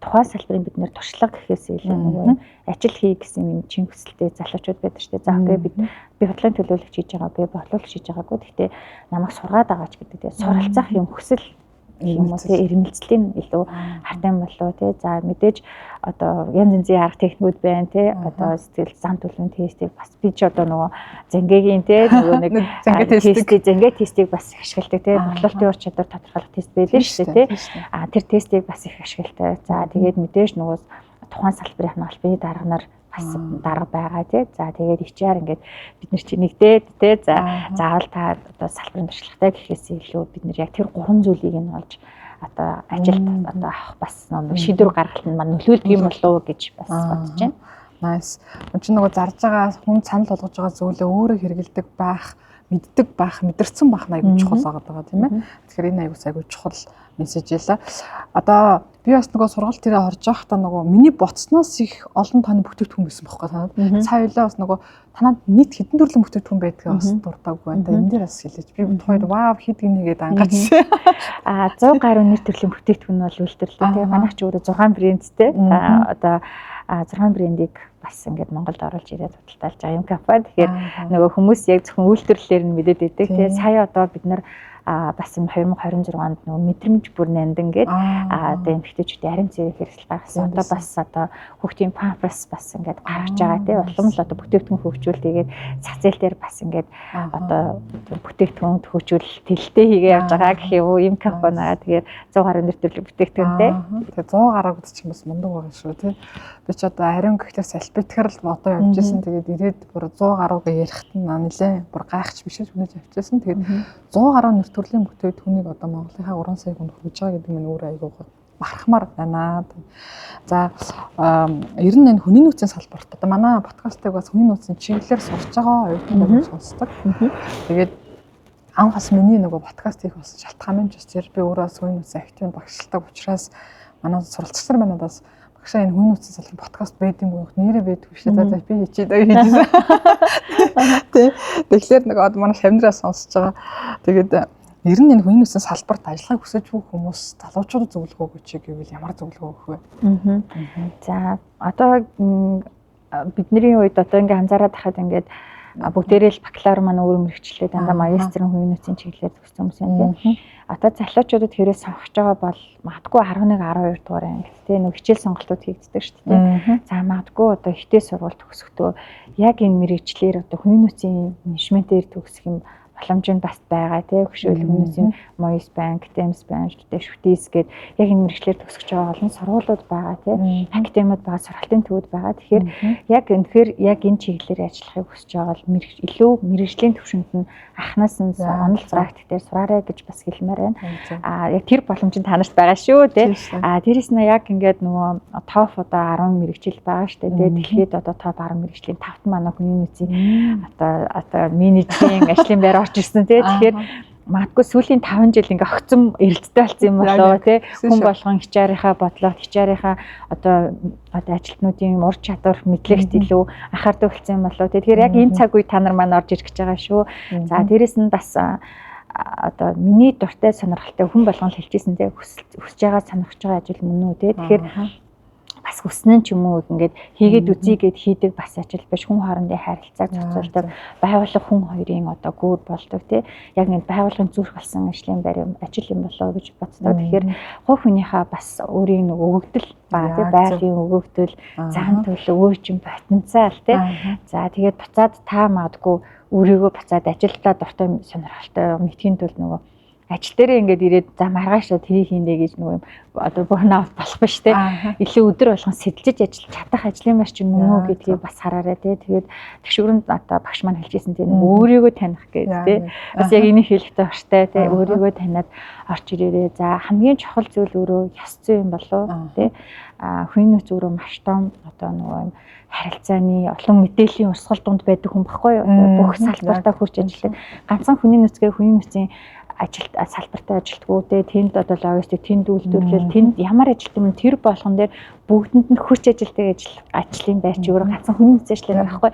Speaker 2: тухайн салбарын бид нэр туршлага гэхээс илүү нөгөө ажил хий гэсэн юм чин хүсэлтэй залуучууд байдаг шүү дээ. За окей би бодлогын төлөөлөгч хийж байгаа, би бодлогч хийж байгаагүй. Гэхдээ намайг сургаад байгаа ч гэдэг тийм суралцах юм хүсэл юм уу тийм эрмэлзлийн илүү хартан болов тий. За мэдээж одоо янз янзын арга техникүүд байна тий. Одоо сэтгэл зам төлөвийн тестийг бас би ч одоо нөгөө зэнгээгийн тий нөгөө нэг зэнгээ тестийг бас ашигладаг тий. Бодлолтын ур чадвар тодорхойлох тест байлаа шүү дээ тий. Тэр тестийг бас их ашигладаг. За тэгээд мэдээж нөгөө тухайн салбарын албаны дарга нар бас дарга байгаа тий. За тэгээд ичээр ингээд бид нар чи нэгдээд тий. За заавал та одоо салбарын туршлагатай гэхээс илүү бид нар яг тэр 3 зүйлийг нь олж одоо ажилд одоо авах бас нэг шийдвэр гаргалт нь маань нөлөөлдөг юм болов уу гэж бас бодож байна.
Speaker 1: Nice. Чи нөгөө зарж байгаа хүн санал болгож байгаа зүйлээ өөрөө хэрэгэлдэг байх, мэддэг байх, мэдэрсэн байх нь аягүй чухал байгаа тийм ээ. Тэгэхээр энэ аягүй чухал мессеж ялла. Одоо би бас нөгөө сургалт тэрэ орж байхдаа нөгөө миний боцсноос их олон тооны бүтээгдэхүүн байсан байхгүй танад. Цаавлаа бас нөгөө танад нийт хэдэн төрлийн бүтээгдэхүүн байдгаа бас дуртаагүй байна. Энэ дээр бас хэлээж би хоёр вау хэд гинэгээд ангаарсан.
Speaker 2: 100 гаруй нийт төрлийн бүтээгдэхүүн бол үйлдвэрлэдэг. Тэгээ манайх ч өөрөө 6 брэндтэй. Одоо 6 брендийг бас ингээд Монголд оруулж ирээд худалдаалж байгаа юм компани. Тэгэхээр нөгөө хүмүүс яг зөвхөн үйлдвэрлэлээр нь мэдээд байдаг. Тэгээ сая одоо бид нар бас юм 2026 онд нөгөө мэдрэмж бүр нандин гээд одоо эмэгтэйчүүдийн арим зэрэг хэрэгсэл гаргасан. Одоо бас одоо хүүхдийн памперс бас ингээд гаргаж байгаа тий. Улам л одоо бүтээгдэхүүн хөгжүүл тэгээд зах зээл дээр бас ингээд одоо бүтээгдэхүүн хөгжүүл тэлтэй хийгээ явж байгаа гэх юм уу юм компани аа. Тэгээд 100 гаруй нэр төрлийн бүтээгдэхүүнтэй.
Speaker 1: Тэгээд 100 гаруйг ч юм бас мундаг байгаа шүү тий. Би ч одоо арим гэхлээр салбитгэр л одоо явж исэн. Тэгээд ирээд бүр 100 гаруйг ярихт нь нэлээ бүр гайхаж бишэж хүнэж авчихсан. Тэгээд 100 гаруй нэр төрлийн бүтээгдэхүүнийг одоо Монголынхаа 3 сая хүнд хүргэж байгаа гэдэг нь өөр айгуу бахархмаар байна. За ер нь энэ хүний нөөцийн салбарт одоо манай подкастыг бас хүний нөөцийн чиглэлээр сурч байгаа оюутнууд сонсдог. Тэгээд анх бас миний нөгөө подкастыг бас шалтгаан юм ч зэрэг би өөрөө хүний нөөцийн активын багшилдаг учраас манай суралцагч нар манайдаас багшаа энэ хүний нөөцийн салбарын подкаст байдсан юм уу нэрээ байдгүй шүү дээ. За би хийчихэд хийжсэн. Тэгэхээр нөгөө одоо манай шавнараа сонсож байгаа. Тэгээд ер нь энэ хүний нөөцийн салбарт ажиллахыг хүсэж бүх хүмүүс залуучуудад зөвлөгөө өгч гэвэл ямар зөвлөгөө өгөх вэ?
Speaker 2: За одоо бидний үед одоо ингээ анзаараад тахад ингээд бүгдээрээ л бакалавр маань өөр мэргэжлээ дандаа магистрийн хүний нөөцийн чиглэлээр төгссөн хүмүүс юм тийм. Одоо залуучуудад хэрэг сонгож байгаа бол магадгүй 11 12 дугаар анги тийм нэг хичээл сонголтууд хийгддэг шүү дээ. За магадгүй одоо ихтэй сургууль төгсөхдөө яг энэ мэргэжлэр одоо хүний нөөцийн менежментээр төгсөх юм боломж нь бас байгаа тий хөшөөл хүмүүсийн Mois Bank, Thames Bank, Shooties гээд яг энэ мэргэжлэр төгсөж байгаа олон сургуулиуд байгаа тий академиуд байгаа, сургалтын төвүүд байгаа. Тэгэхээр яг энэ чиглэлээр ажиллахыг хүсэж байгаа бол илүү мэргэжлийн төвшөнд нь анханаас нь онол практик дээр сураарай гэж бас хэлмээр байна. Яг тэр боломж нь танарт байгаа шүү тий. Дээрэс нь яг ингээд нөгөө топ одоо 10 мэргэжил байгаа шүү дээ. Дэлхийд одоо топ 10 мэргэжлийн 5-т манай хүний нөөцийн одоо менежерийн ажлын байр орж ирсэн тий. Тэгэхээр магадгүй сүүлийн 5 жил ингээ огцом эрэлттэй болсон юм болоо тий. Хүн болгон HR-ийнхаа бодлого, HR-ийнхаа одоо ажилтнуудын ур чадвар мэдлэгт илүү анхаардаг болсон юм болоо тий. Тэгэхээр яг энэ цаг үе та нар маань орж ирэх гэж байгаа шүү. За дээрэс нь бас одоо миний дуртай сонирхолтой хүн болгон хэлжсэн тий. Хүсэж байгаа сонирхож байгаа ажил мөн үү тий. Тэгэхээр бас хүснэн ч юм уу ингээд хийгээд үзье гэд хийдэг бас ажил биш хүн хоорондын харилцааг зохицуулдаг байгууллага хүн хоёрын одоо гүр болдог тий яг нэг байгууллагын зүрх болсон ажлын байр ажил юм болоо гэж боддог. Тэгэхээр хувь хүнийхээ бас өөрийн нэг өгөгдөл баа тий байгалийн өгөгдөл зан төлөв өөрчн потенциал тий за тэгээд буцаад та магадгүй өөрийгөө буцаад ажилдаа дуртай сонирхолтой мэдхийн тулд нөгөө ажил дээр ингээд ирээд за маргаашаа тэрийг хийнэ гэж нөгөө одоо burnout болох биш те илүү өдөр болгон сэтэлж ажиллаж чадах ажлын маш чинь мөн үү гэдгийг бас хараарай те тэгээд тэгшүүрэнд одоо багш маань хэлжсэн те өөрийгөө таних гэдэг те бас яг энийг хэлэхдээ ортой те өөрийгөө таниад орч ирээрээ за хамгийн чухал зүйл өөрөө ёс зүй юм болов те хүний нөөц өөрөө маш том одоо нөгөө харилцааны олон мэдээллийн урсгал дунд байдаг хүн баггүй бүх салбартаа хүрч ажилладаг ганцхан хүний нөөцгээ хүний нөөцийн ажилт салбартаа ажилтгүү те тэнд одоо логистик тэнд үйлдвэрлэл тэнд ямар ажилт юм тэр болгон дээр бүгдэнд нь хүч ажилтдаг ажлын байр чи өөрөө ганцхан хүний нөөц ажилладаг байхгүй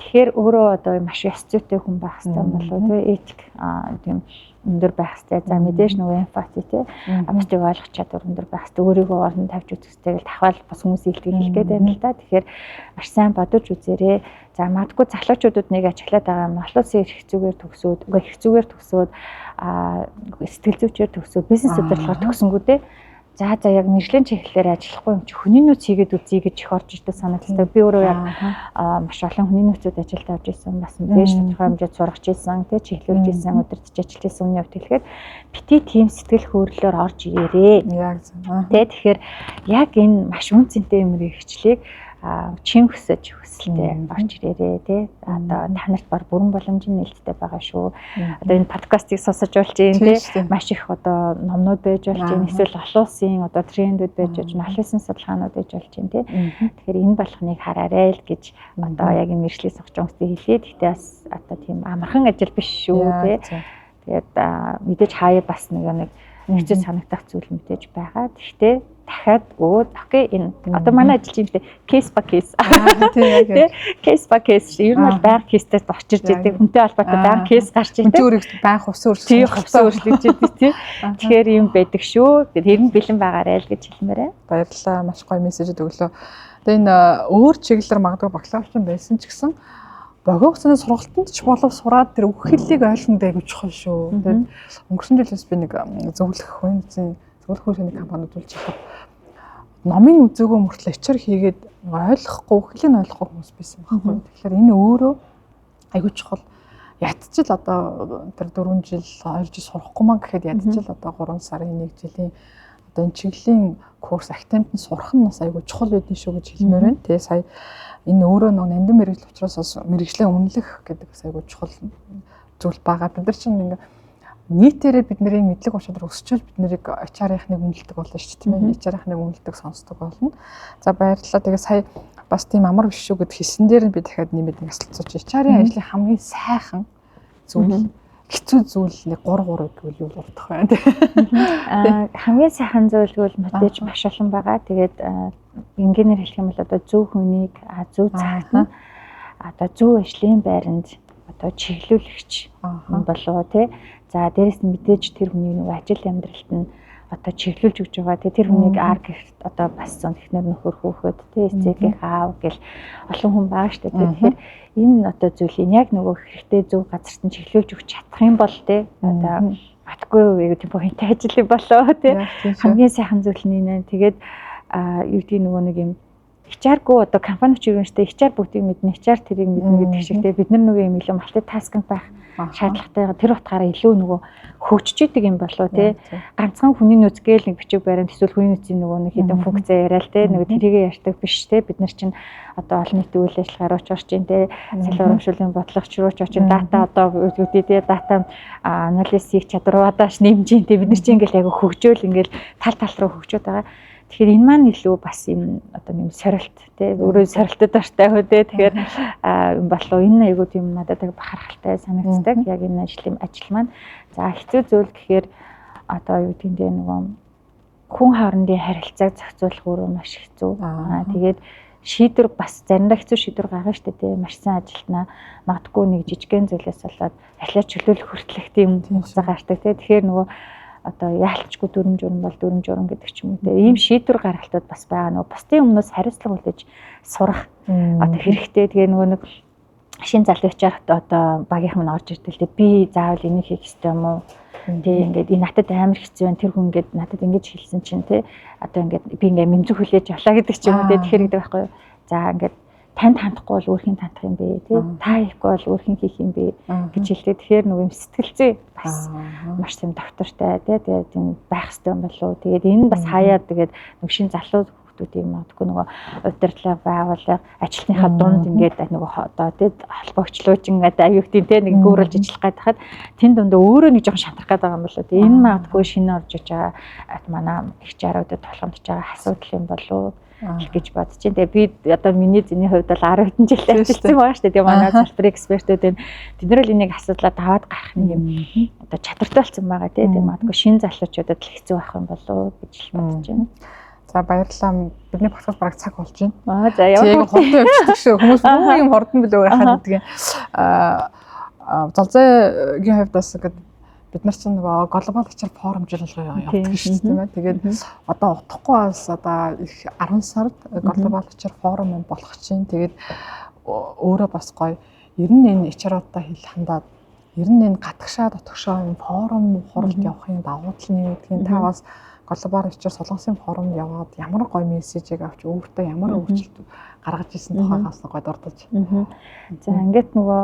Speaker 2: тэгэхээр өөрөө одоо маш ёс зүйтэй хүн байх хэрэгтэй юм болов те этик тийм өндөр байх хэрэгтэй за мэдээж нөгөө эмпати те амтыг ойлгох чадвар өндөр байх хэрэгтэй өөрийгөө орон тавьж үзэхтэйг давхаал бас хүмүүс илтгэл хэлгээд байна л да тэгэхээр маш сайн бодож үзээрэй за магадгүй залуучуудад нэг ажиглаад байгаа юм олон улсын эрх зүйгээр төгсөөд үгүй эрх зүйгээр төгсөөд сэтгэл зүйчээр төгсөөд бизнес удирдлагаар төгсөнгүү те за яг мэржлийн чиглэлээр ажиллахгүй юм чи хүний нөөц хийгээд үзье гэж их орж ирдэг санагддаг. Би өөрөө яг маш олон хүний нөөцөд ажилд авч ирсэн бас мэдээж тодорхой хэмжээд сургаж ирсэн, тэ чиглүүлж ирсэн, удирдах ажиллаж ирсэн үний хувьд хэлэхэд бити тийм сэтгэл хөдлөлөөр орж ирээрээ. Яг зөв. Тэ тэгэхээр яг энэ маш үнцэнтэй юм хэрэгчлийг чин хүсэж хүсэлтэй орж ирээрээ тий одоо танарт бар бүрэн боломж нь нээлттэй байгаа шүү. Одоо энэ подкастыг сонсож болж юм тий маш их одоо номнууд байж болж юм эсвэл олон улсын одоо трендүүд байж болж олон улсын судалгаанууд байж болж юм тий. Тэгэхээр энэ болгоныг хараарай л гэж одоо яг энэ мэргэжлийн согч хүмүүстээ хэлээд гэхдээ бас одоо тийм амархан ажил биш шүү тий. Тэгээд мэдээж хаяа бас нэг хэцүү санагдах зүйл мэдээж байгаа. Гэхдээ дахиад окей энэ одоо манай ажиллаж юм те кейс ба кейс тий кейс ба кейс ер нь бол байнга кейстэй очирж идэг хүнтэй холбоотой байнга кейс гарч идэг
Speaker 1: зөвөрөг байнга хувьсан
Speaker 2: өөрчлөж идэг тий тэгэхээр юм байдаг шүү тэр нь бэлэн байгаарай л гэж хэлмээрээ
Speaker 1: баярлалаа маш гоё мессежүүд өглөө тэгээ энэ өөр чиглэлээр магадгүй бакалаврчин байсан ч гэсэн богино хугацааны сургалтанд ч болов сураад тэр үг хэллийг ойлгох дэйг чухал шүү. Тэгээд өнгөрсөн жилээс би нэг зөвлөх хүний компанид болж байгаа. Номын үзээгөө мөртлөө HR хийгээд ойлгохгүй, үхлийн ойлгохгүй хүмүүс байсан байхгүй. Тэгэхээр энэ өөрөө аягүй чухал. Ядчил одоо тэр 4 жил, 2 жил сурахгүй маа гэхэд ядчил одоо 3 сарын 1 жилийн одоо энэ чиглэлийн курс актемпт нь сурах нь бас аягүй чухал байдгийн шүү гэж хэлмээр байна. Тэгээ сая энэ өөрөө нэг нандин мэрэгжил учраас мэрэгжлээ үнэлэх гэдэг бас аягүй чухал зүйл байгаа. Бид нар чинь ингээ нийтээрээ бидний мэдлэг учраар өсчөөл бид нарыг HR-ийнхныг үнэлдэг болно шүү дээ тийм ээ. HR-ийнхныг үнэлдэг сонсдог болно. За баярлалаа. Тэгээ сая бас тийм амар биш шүү гэд хэлсэн дээр нь би дахиад нэмээд нэг асуулт сууж. HR-ийн ажлын хамгийн сайхан зүйл хэцүү зүйл нэг 3 гэвэл юу урдах байна тийм.
Speaker 2: Хамгийн сайхан зүйл бол мэдээж маш олон байгаа. Тэгээд энгийнээр хэлэх юм бол одоо зөв хүнийг зөв цагт нь одоо зөв ажлын байранд одоо чиглүүлэгч болоо тий. За дээрэс нь мэдээж тэр хүний нэг ажил амьдралд нь одоо чиглүүлж өгч байгаа тий. Тэр хүнийг гэх одоо бас эхнэр нөхөр хүүхэд тий эцэг аав гэл олон хүн байгаа шүү дээ. Тэгэхээр энэ одоо зүйлийг яг нөгөө хэрэгтэй зөв газарт нь чиглүүлж өгч чадах юм бол тий одоо атгүй тийм поинттай ажил болоо тий. Хамгийн сайхан зүйл нь энэ. Тэгээд юу гэдгийг нөгөө нэг юм HR-гүй одоо компани ч юунштэй HR бүгдийг мэднэ, HR тэрийг мэднэ гэдэг шиг те бид нар нөгөө юм илүү мультитаскинг байх шаардлагатай. Тэр утгаараа илүү нөгөө хөгжиж идэг юм болоо те. Ганцхан хүний нөөц гээл нэг бичиг баримт эсвэл хүний нөөцийн нөгөө нэг хэдэн функц яриа л те нөгөө тэрийгэ ярьдаг биш те. Бид нар чинь одоо олон нийтийн үйл ажиллагаа рууч орж ин те салбар урамшууллын бодлогоч рууч орж ин дата одоо үүдээ те дата анализ хийх чадваруудаас нэмж ин те бид нар чинь ингээл яг хөгжөөл ингээл тал руу хөгжөөд байгаа. Тэгэхээр энэ маань илүү бас юм одоо юм сорилт тий өөрөө сорилтод ортой хөө тий тэгэхээр юм болов энэ айгуу тийм надад яг бахархалтай санагддаг яг энэ ажил маань за хэцүү зүйл гэхээр одоо юу гэдэг нь нөгөө хүн хоорондын харилцааг зохицуулах өөрөө маш хэцүү тэгээд шийдвэр бас заримдаа хэцүү шийдвэр гаргана шүү дээ тий маш сайн ажилтнаа магадгүй нэг жижигхэн зүйлээс болоод ахлаа чөлөөлөх хүртэлх тийм хугацаа гардаг тий тэгэхээр нөгөө одоо яалтчгүй дүрм журм бол дүрм журм гэдэг ч юм уу те ийм шийдвэр гаргалтууд бас байгаа нөгөө бусдын өмнөөс хариуцлага хүлээж сурах одоо хэрэгтэй тэгээ нөгөө нэг шин залуучаар одоо багийнхан минь орж ирдэг л те би заавал энийг хийх ёстой юм уу тэгээ ингээд энэ надад амар хэцүү байна тэр хүн ингээд надад ингэж хэлсэн чинь те одоо ингээд би ингээд мэмзэг хүлээж авлаа гэдэг ч юм уу те тэгэхээр гэдэг байхгүй юу за ингээд танд хандахгүй бол өөрхийн тандах юм бэ тий та хийхгүй бол өөрхийн хийх юм бэ гэж хэлдэг. Тэгэхээр нөгөө юм сэтгэлзээ бас маш тийм доктортай тий тэгээд тийм байх хэрэгтэй юм болов. Тэгээд энэ бас хаяад тэгээд нөгөө шин залуу хүмүүсийн магадгүй нөгөө удирдлага байгууллага ажилтныхаа дунд ингээд нөгөө одоо тий холбогчлууч ингээд аюултын тий нэг гүүрэлж ажиллах гээд хахад тэн дундаа өөрөө нэг жоохон шантрах гээд байгаа юм болоо. Тэгээд энэ магадгүй шинэ орж иж байгаа манай HR-уудад толгомдож байгаа асуудал юм болов гэж бодож байна. Тэгээ би одоо миний зэний хувьд бол 10 хэдэн жилээр ажилласан байгаа шүү дээ. Тэгээ манай салбарын экспертүүд энэ бид нар л энийг асуудлаа даваад гарах нэг юм одоо чадвартай болсон байгаа тийм. Тэгээ магадгүй шинэ залуучуудад л хэцүү байх юм болов гэж бодож байна.
Speaker 1: За баярлалаа. Бидний подкаст бараг цаг болж байна.
Speaker 2: За яваа.
Speaker 1: Хурдан явчихдаг шүү. Хүмүүс бүх юм хурдан билүү байхад гэдэг. Залзаагийн хувьд бас ингээд бид нар чинь нөгөө глобал HR форум жирлэлгөө явуулдаг шүү дээ тийм ээ. Тэгээд одоо утгагүй бас одоо их 10 сард глобал HR форум болох чинь тэгээд өөрөө бас гоё ер нь энэ HR-уудаа хэл хандаад ер нь энэ гадагшаа дотгошоо энэ форум хуралд явахын давуу тал нь юу гэдгийг та бас глобал HR солонгосын форумд яваад ямар гоё мессежийг авч өөртөө ямар өөрчлөлт гаргаж ирсэн тухайгаас гоё дурдж.
Speaker 2: За ингээд нөгөө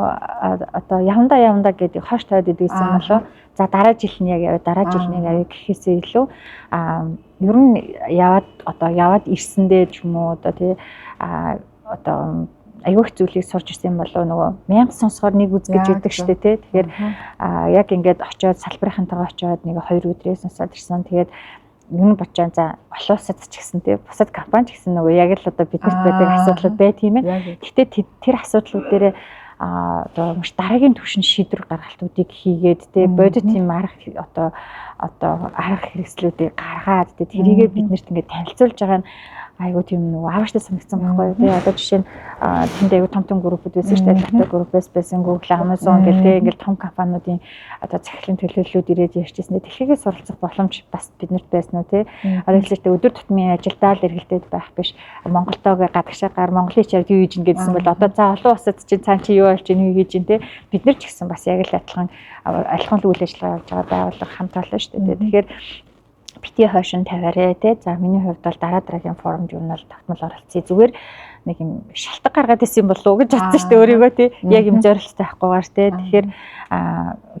Speaker 2: одоо явандаа гэдэг хоош тойд идэгсэн болоо. За дараа жил нь яг яваа дараа жил нь яг гэхээсээ илүү ер нь яваад ирсэндээ ч юм уу одоо тий одоо аюух зүйлийг сурч ирсэн болоо нөгөө 1000 сонсохоор нэг үз гэж өгдөг штэ тий. Тэгэхээр яг ингээд очиод салбарынхантайгаа очиод нэг 2 өдрээс сонсоод ирсэн. Тэгээд юу бочоо за олоосад ч гэсэн тий бусад компани ч гэсэн нөгөө яг л одоо биднэрт байдаг асуудлууд бай тийм ээ. Гэхдээ тэр асуудлууд дээр одоо маш дараагийн түвшин шийдвэр гаргалтуудыг хийгээд тий бодит тийм арга одоо арга хэрэгслүүдийг гаргаад тий тэрийгээ биднэрт ингээд танилцуулж байгаа нь айгуу тийм нөгөө аавштай санагдсан байхгүй юу тий одоо жишээ нь тэнд айгуу том группүүд байсан шүү дээ дата группээс байсан Google Amazon гэх тий ингээд том компаниудын одоо захирлын төлөөллүүд ирээд ярьжсэн дээ дэлхийгээ суралцах боломж бас биднэрт байсан уу тий одоо хэлэхдээ өдөр тутмын ажилдаа л эргэлдээд байх биш Монголтойгоо гадагшаагаар Монголын HR юу хийж ингэсэн бол одоо за олон улсад чинь цаан чи юу болж ийн хийж ийн тий бид нар ч гэсэн бас яг л адилхан л үйл ажиллагаа явуулж байгаа байгууллага хамт олон шүү дээ тэгэхээр бити хойшин тавиарэ тий за миний хувьд бол дараагийн форум журнал тогтмол оролцъё зүгээр нэг юм шалтгаан гаргаад исэн болов уу гэж бодсон шүү дээ өөрийгөө тий яг юм зорилттой байхгүйгээр тий тэгэхээр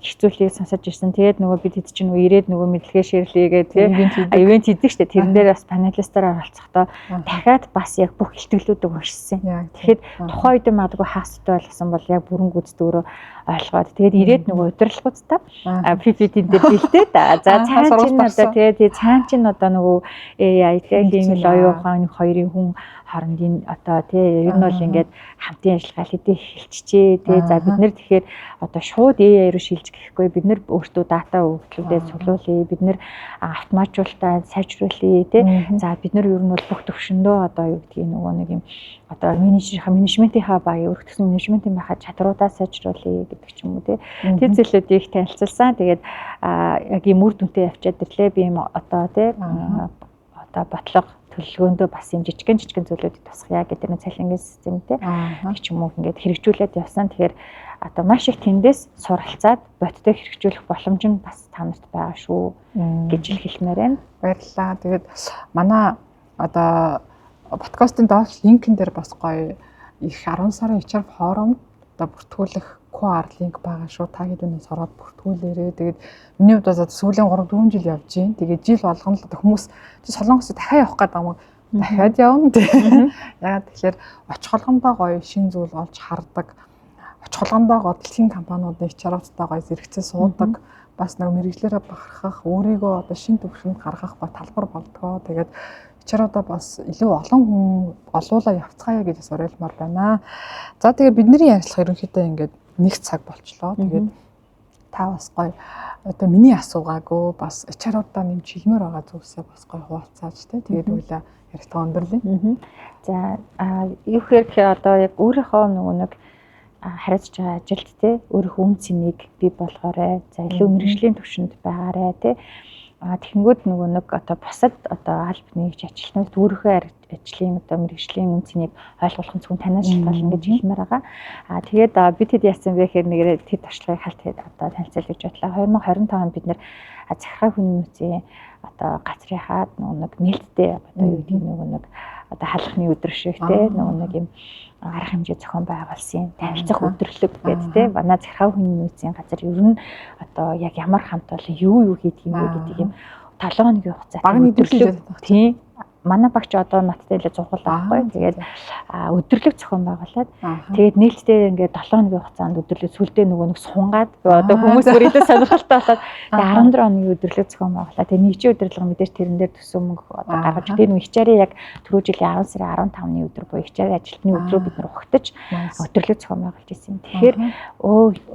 Speaker 2: хэцүүлгийг сонсож ирсэн тэгээд нөгөө бид хэд чинь ирээд нөгөө мэдлэгээ ширлээгээ тий ивент хийдэг шүү дээ тэрэн дээр бас панелистаар оролцохдоо дахиад бас яг бүх ихтгэлүүдийг уншсан тэгэхэд тухайн үед магадгүй хаастай болсон бол яг бүрэн гүйцэтгээрөө ойлгоод тэгээд ирээд нөгөө удирдлагуудтай PPT дээр бэлдээд за цаан чинь одоо тий цаан чинь одоо нөгөө AI тийм л оюун ухааны хоёрын хүн хоорондын одоо тий ер нь бол ингээд хамтын ажиллагаа хэдий эхэлчихжээ тий за бид нэр тэгэхээр одоо шууд AI руу шилж гэхгүй бид нэр өөртөө дата өгдлүүдээ цуглуулъя бид нэр автоматжуулалтаа сайжруулъя тий за бид нэр ер нь бол бүх төвшөндөө одоо юу гэдгийг нөгөө нэг юм одоо менежментийнхаа багийн өргөтгсөн менежментийн байхад чадруудаа сайжруулъя гэдэг ч юм уу тий тэр зүйлүүдийг танилцуулсан тэгээд яг ийм үр дүнтэй явчаад ирлээ би юм одоо тий одоо ботлого төлөвлөгөөндөө бас юм жижигэн зүйлүүдийг тусгая гэдэг нэг цалингийн системтэй нэг ч юм уу ингээд хэрэгжүүлээд явсан. Тэгэхээр одоо маш их тэндээс суралцаад бодтой хэрэгжүүлэх боломж нь бас та нарт байгаа шүү гэж хэлмээр байна.
Speaker 1: Баярлалаа. Тэгээд манай одоо подкастын доош линкэн дээр бас гоё их 10 сарын HR форум одоо бүртгүүлэх QR линк байгаа шүү. Та хэдүүнээс ороод бүртгүүлээрээ. Тэгээд миний хувьд бас сүүлийн 3-4 жил явж байна. Тэгээд жил болгоно л одоо хүмүүс Солонгосоо дахиад явах гэдэг юм. Дахиад явна тий. Ягаад тэгэхээр очих болгондоо гоё шин зүйл олж хардаг. Очих болгондоо гоё дэлхийн компаниудын HR-уудтай гоё зэрэгцээ суудаг. Бас нэг мэрэгжлээрээ бахархах, өөрийгөө одоо шин төвшөнд гаргах ба талбар болдгоо. Тэгээд HR-удаа бас илүү олон хүн олуулаа явцгаая гэж бас уриалмаар байна. За тэгээд бидний ярилцлага ерөнхийдөө ингээд 1 цаг болчлоо. Тэгээд та бас гоё одоо миний асуугаагүй бас HR-удаа нэмж хэлмээр байгаа зүйлсээ бас гоё хуваалцааж тий. Тэгээд үйлээ ярилцлага өндөрлөе.
Speaker 2: За юу гэхээр одоо яг өөрийнхөө нөгөө нэг хариуцж байгаа ажилд тий өөрийнхөө үн цэнийг бий болгоорой. За илүү мэрэгжлийн түвшинд байгаарай тий. Тэгэнгүүт нөгөө нэг одоо бусад одоо аль нэгж ажилтнууд өөрийнхөө ажлын одоо мэрэгжлийн үн цэнийг ойлгох нь зөвхөн танаас шалтгаална гэж хэлмээр байгаа. Тэгээд бид хэд яасан бэ гэхээр нэг тэд туршлагыг халт одоо танилцуулж гэж бодлоо. 2025 онд бид нэр захиргаа хүний нөөцийн одоо газрынхаа нөгөө нэг нээлттэй одоо юу гэдэг нөгөө нэг одоо халахны өдөр шиг те нөгөө нэг юм арга хэмжээ зохион байгуулсан танилцах өдрлөг гэдэг те манай захиргаа хүний нөөцийн газар ер нь одоо яг ямар хамт олон юу хийдэг юм бэ гэдэг юм 7 хоногийн хугацаатай өдрлөг тийм манай багч одоо надтай л зургуулсан байхгүй. Тэгээд өдрлөг зохион байгуулад тэгээд нээлттэй ингээд 7 хоногийн хугацаанд өдрлөг сүлдээ нөгөө нэг сунгаад одоо хүмүүс бүрийдээ сонирхолтой болоод тэгээд 14 хоногийн өдрлөг зохион байгуулаад тэгээд нэгжийн удирдлага мэдээж тэрэн дээр төсөө мөнгө одоо гаргаж тэгээд нөгөө хичээрээ яг түрүү жилийн 10 сарын 15-ны өдөр буюу хичээрээ ажилтны өдрөө бид нар ухтаж өдрлөг зохион байгуулж ирсэн. Тэгэхээр